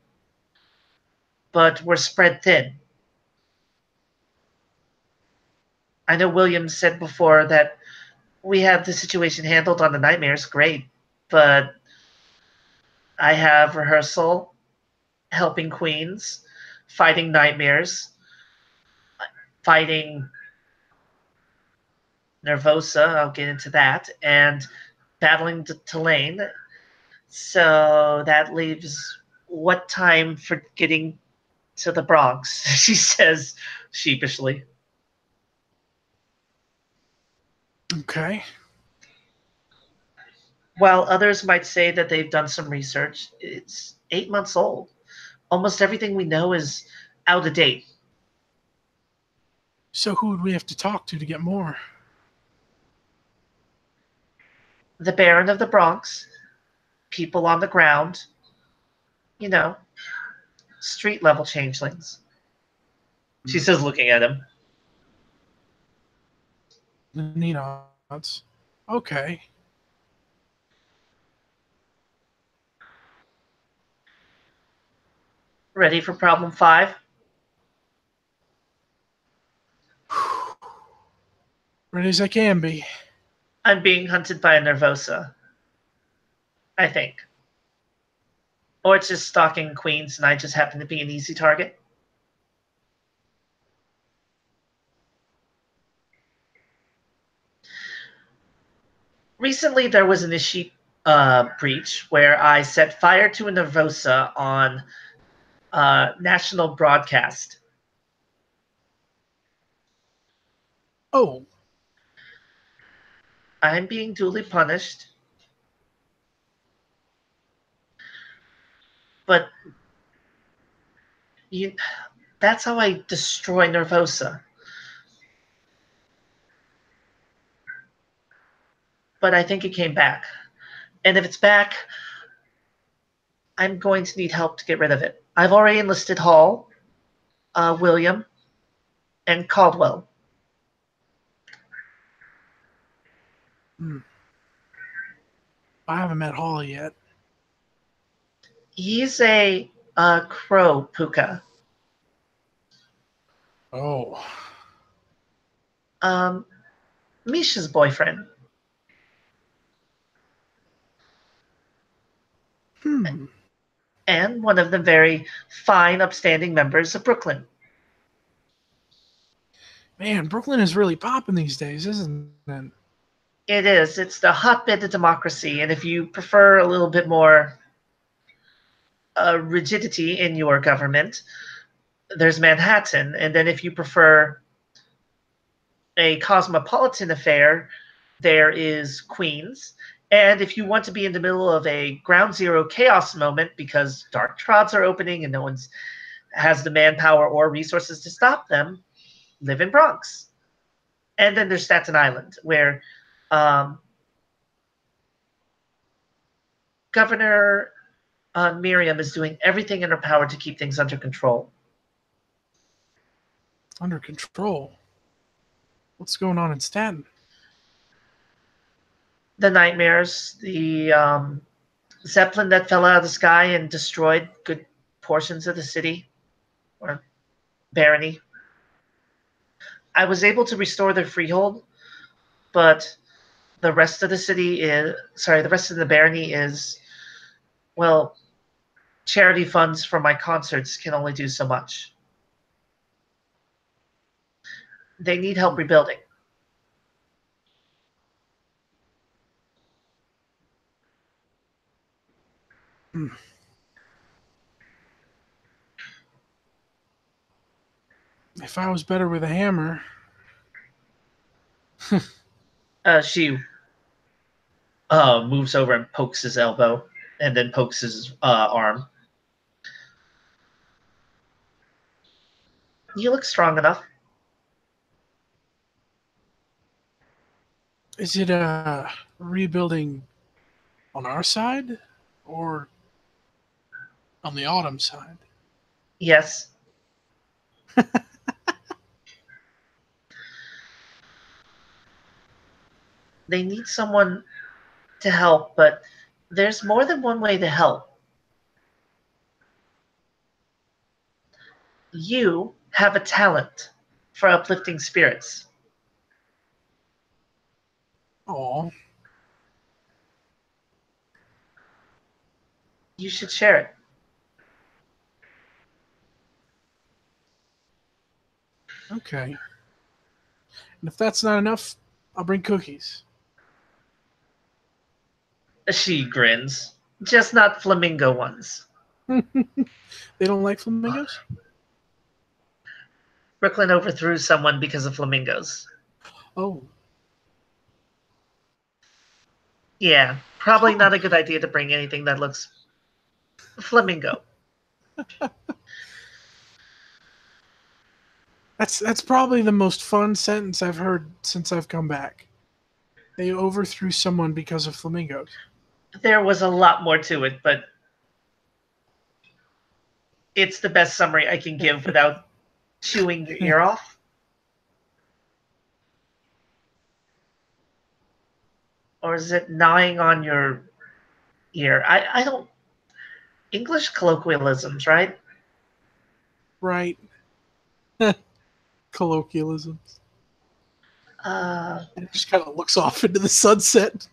But we're spread thin. I know William said before that we have the situation handled on the nightmares, great. But I have rehearsal, helping queens, fighting nightmares, fighting Nervosa, I'll get into that, and battling Tulane. So that leaves what time for getting to the Bronx, she says sheepishly. Okay. While others might say that they've done some research, it's 8 months old. Almost everything we know is out of date. So who would we have to talk to get more? The Baron of the Bronx, people on the ground, you know, street level changelings. She says, looking at him. He nods. Okay. Ready for problem 5? Ready as I can be. I'm being hunted by a Nervosa, I think. Or it's just stalking queens and I just happen to be an easy target. Recently, there was an issue breach where I set fire to a Nervosa on national broadcast. Oh, I'm being duly punished, but that's how I destroy Nervosa. But I think it came back. And if it's back, I'm going to need help to get rid of it. I've already enlisted Hall, William, and Caldwell. I haven't met Holly yet. He's a crow puka. Oh. Misha's boyfriend. And one of the very fine, upstanding members of Brooklyn. Man, Brooklyn is really popping these days, isn't it? It is. It's the hotbed of democracy. And if you prefer a little bit more rigidity in your government, there's Manhattan. And then if you prefer a cosmopolitan affair, there is Queens. And if you want to be in the middle of a ground zero chaos moment because dark trods are opening and no one's has the manpower or resources to stop them, live in Bronx. And then there's Staten Island, where Governor Miriam is doing everything in her power to keep things under control. Under control. What's going on in Staten? The nightmares, the zeppelin that fell out of the sky and destroyed good portions of the city or barony. I was able to restore their freehold, but the rest of the city is the rest of the barony is, well, charity funds for my concerts can only do so much. They need help rebuilding. If I was better with a hammer. She moves over and pokes his elbow and then pokes his arm. You look strong enough. Is it rebuilding on our side or on the autumn side? Yes. They need someone to help, but there's more than one way to help. You have a talent for uplifting spirits. Oh, You should share it. okay. And if that's not enough, I'll bring cookies. She grins. Just not flamingo ones. They don't like flamingos? Brooklyn overthrew someone because of flamingos. Oh. Yeah, probably not a good idea to bring anything that looks flamingo. That's probably the most fun sentence I've heard since I've come back. They overthrew someone because of flamingos. There was a lot more to it, but it's the best summary I can give without chewing your ear off. Or is it gnawing on your ear? I don't... English colloquialisms, right? Right. Colloquialisms. And it just kind of looks off into the sunset.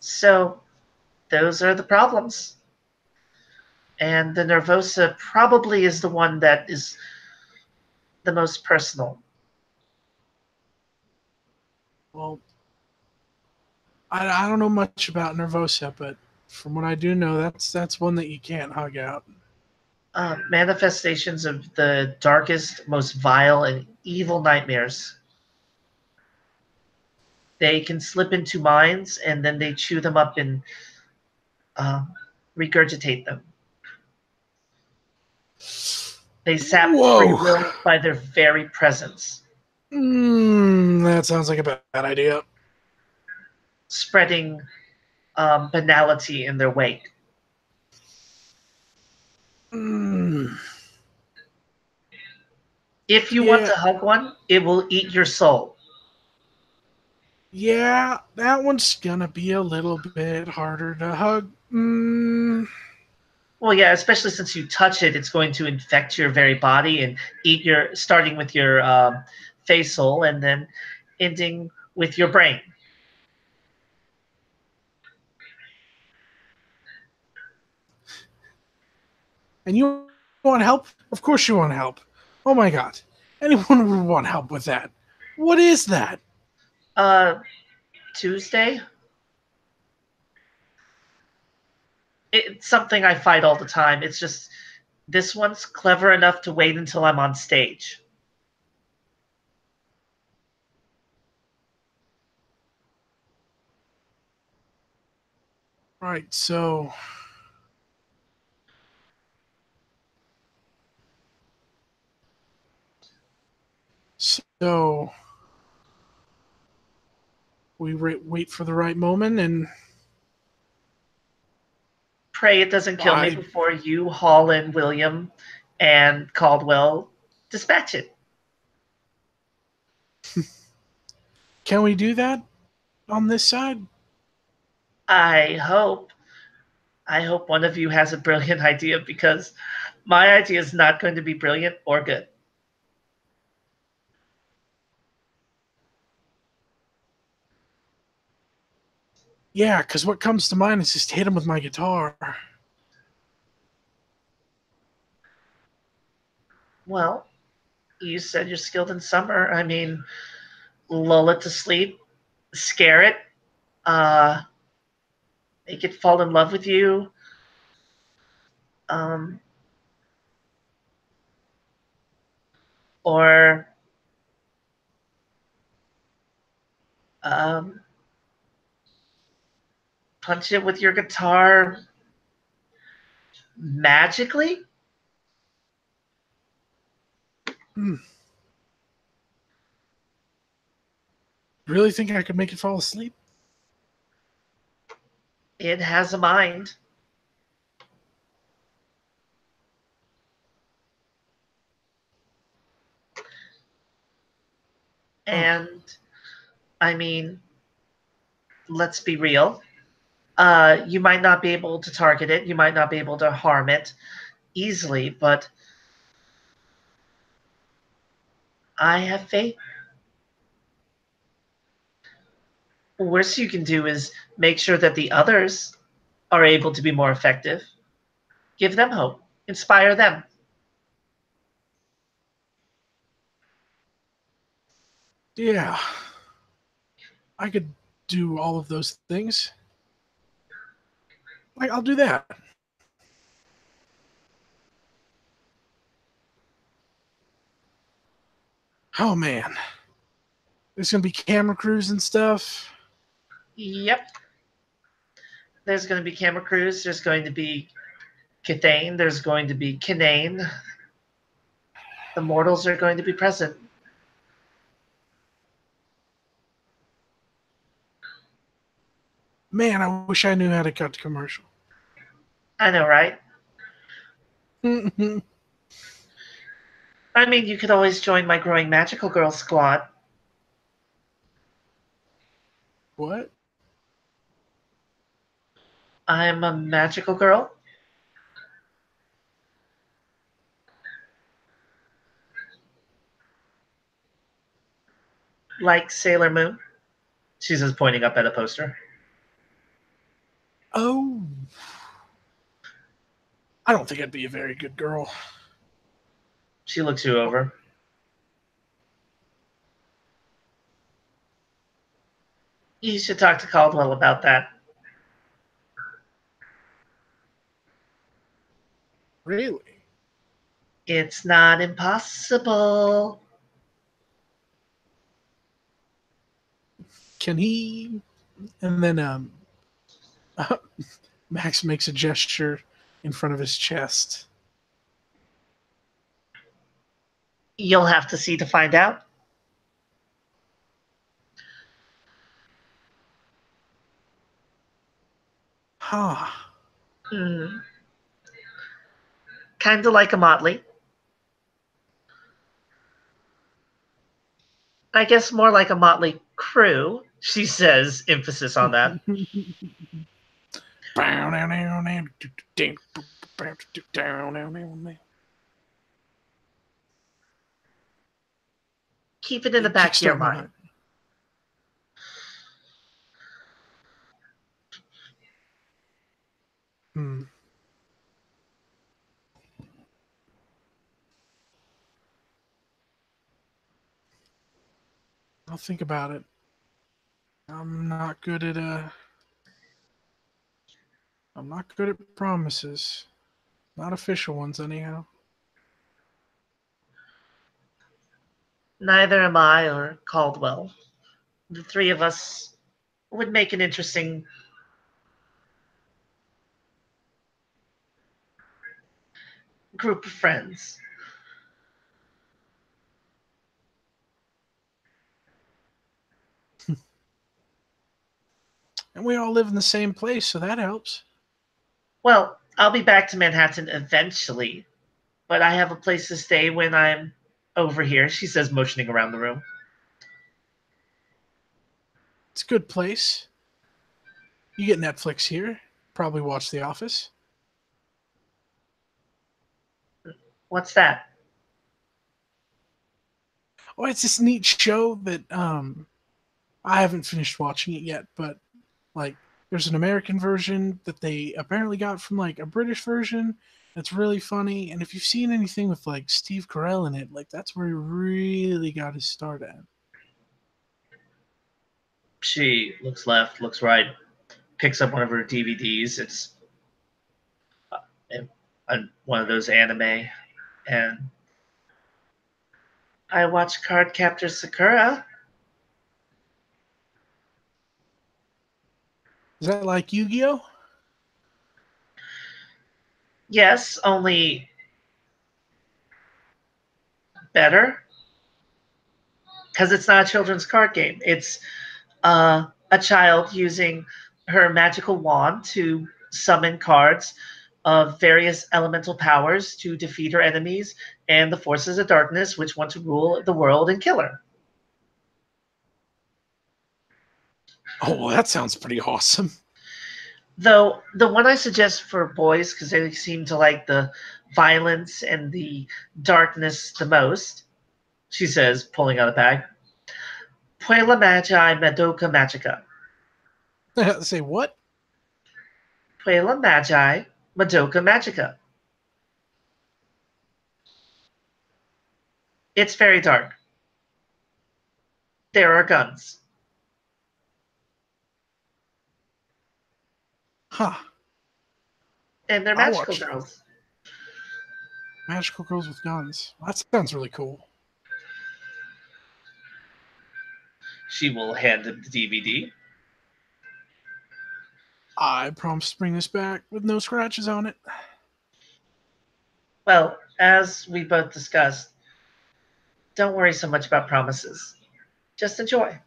So, those are the problems. And the Nervosa probably is the one that is the most personal. Well, I don't know much about Nervosa, but from what I do know, that's one that you can't hug out. Manifestations of the darkest, most vile, and evil nightmares. They can slip into minds, and then they chew them up and regurgitate them. They sap free Whoa. will by their very presence, That sounds like a bad idea. spreading banality in their wake. If you want to hug one, it will eat your soul. Yeah, that one's gonna be a little bit harder to hug. Well, yeah, especially since you touch it, it's going to infect your very body and eat your, starting with your face hole and then ending with your brain. And you want help? Of course you want help. Oh my god. Anyone would want help with that. What is that? Tuesday? It's something I fight all the time. It's just, this one's clever enough to wait until I'm on stage. Right, so we wait for the right moment and Pray it doesn't kill me before you haul in William and Caldwell dispatch it. Can we do that on this side? I hope. I hope one of you has a brilliant idea because my idea is not going to be brilliant or good. Yeah, because what comes to mind is just hit him with my guitar. Well, you said you're skilled in summer. I mean, lull it to sleep, scare it, uh, make it fall in love with you. Um, or um, punch it with your guitar magically. Hmm. Really think I could make it fall asleep? It has a mind. Oh, And I mean, let's be real. You might not be able to target it, you might not be able to harm it easily, but I have faith. Worst you can do is make sure that the others are able to be more effective. Give them hope, inspire them. yeah. I could do all of those things. Like, I'll do that. Oh, man. There's going to be camera crews and stuff. Yep. There's going to be camera crews. There's going to be Cathane. There's going to be Kinane. The mortals are going to be present. Man, I wish I knew how to cut to commercial. I know, right? I mean, you could always join my growing magical girl squad. What? I'm a magical girl. Like Sailor Moon. She's just pointing up at a poster. Oh. I don't think I'd be a very good girl. She looks you over. You should talk to Caldwell about that. Really? It's not impossible. Can he? And then Max makes a gesture in front of his chest. You'll have to see to find out. Huh. Hmm. Kind of like a motley. I guess more like a motley crew, she says, emphasis on that. Keep it in the back of your Kickstart my mind. night. Hmm. I'll think about it. I'm not good at I'm not good at promises. Not official ones, anyhow. Neither am I or Caldwell. The three of us would make an interesting group of friends. And we all live in the same place, so that helps. Well, I'll be back to Manhattan eventually, but I have a place to stay when I'm over here, she says, motioning around the room. It's a good place. You get Netflix here. Probably watch The Office. What's that? Oh, it's this neat show that I haven't finished watching it yet, but like there's an American version that they apparently got from like a British version that's really funny. And if you've seen anything with like Steve Carell in it, like that's where he really got his start at. She looks left, looks right, picks up one of her DVDs. It's one of those anime, and I watch Card Captor Sakura. Is that like Yu-Gi-Oh? Yes, only better. Because it's not a children's card game. It's a child using her magical wand to summon cards of various elemental powers to defeat her enemies and the forces of darkness which want to rule the world and kill her. Oh, well, that sounds pretty awesome. Though the one I suggest for boys, because they seem to like the violence and the darkness the most, she says, pulling out a bag, Puella Magi Madoka Magica. Say what? Puella Magi Madoka Magica. It's very dark. There are guns. Huh. And they're magical girls. Magical girls with guns. That sounds really cool. She will hand him the DVD. I promise to bring this back with no scratches on it. Well, as we both discussed, don't worry so much about promises. Just enjoy.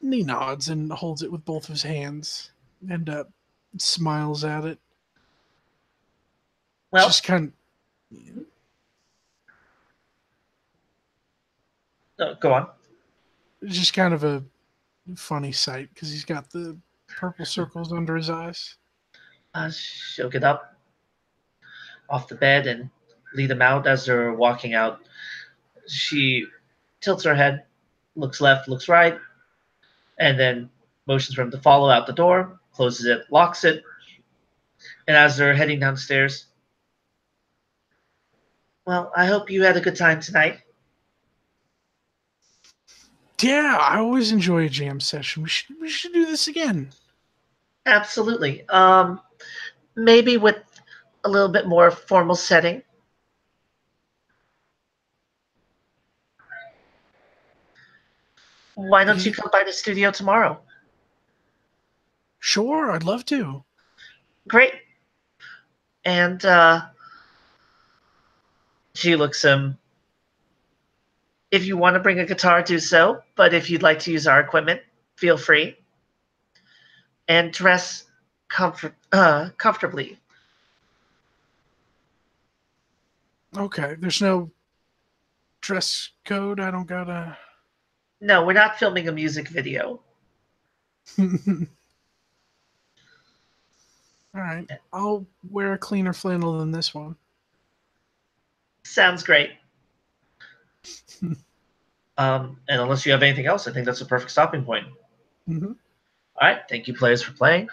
And he nods and holds it with both of his hands and smiles at it. Well, just kind of... go on. It's just kind of a funny sight because he's got the purple circles under his eyes. She'll get up off the bed and lead them out as they're walking out. She tilts her head, looks left, looks right, and then motions for him to follow out the door, closes it, locks it, and as they're heading downstairs, well, I hope you had a good time tonight. Yeah, I always enjoy a jam session. We should do this again. Absolutely. Maybe with a little bit more formal setting. Why don't you come by the studio tomorrow? Sure, I'd love to. Great. And she looks him. If you want to bring a guitar, do so. But if you'd like to use our equipment, feel free. And dress comfortably. Okay, there's no dress code. I don't gotta. No, we're not filming a music video. All right, I'll wear a cleaner flannel than this one. Sounds great. And unless you have anything else, I think that's a perfect stopping point. Mm-hmm. All right. Thank you, players, for playing.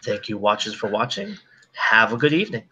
Thank you, watchers, for watching. Have a good evening.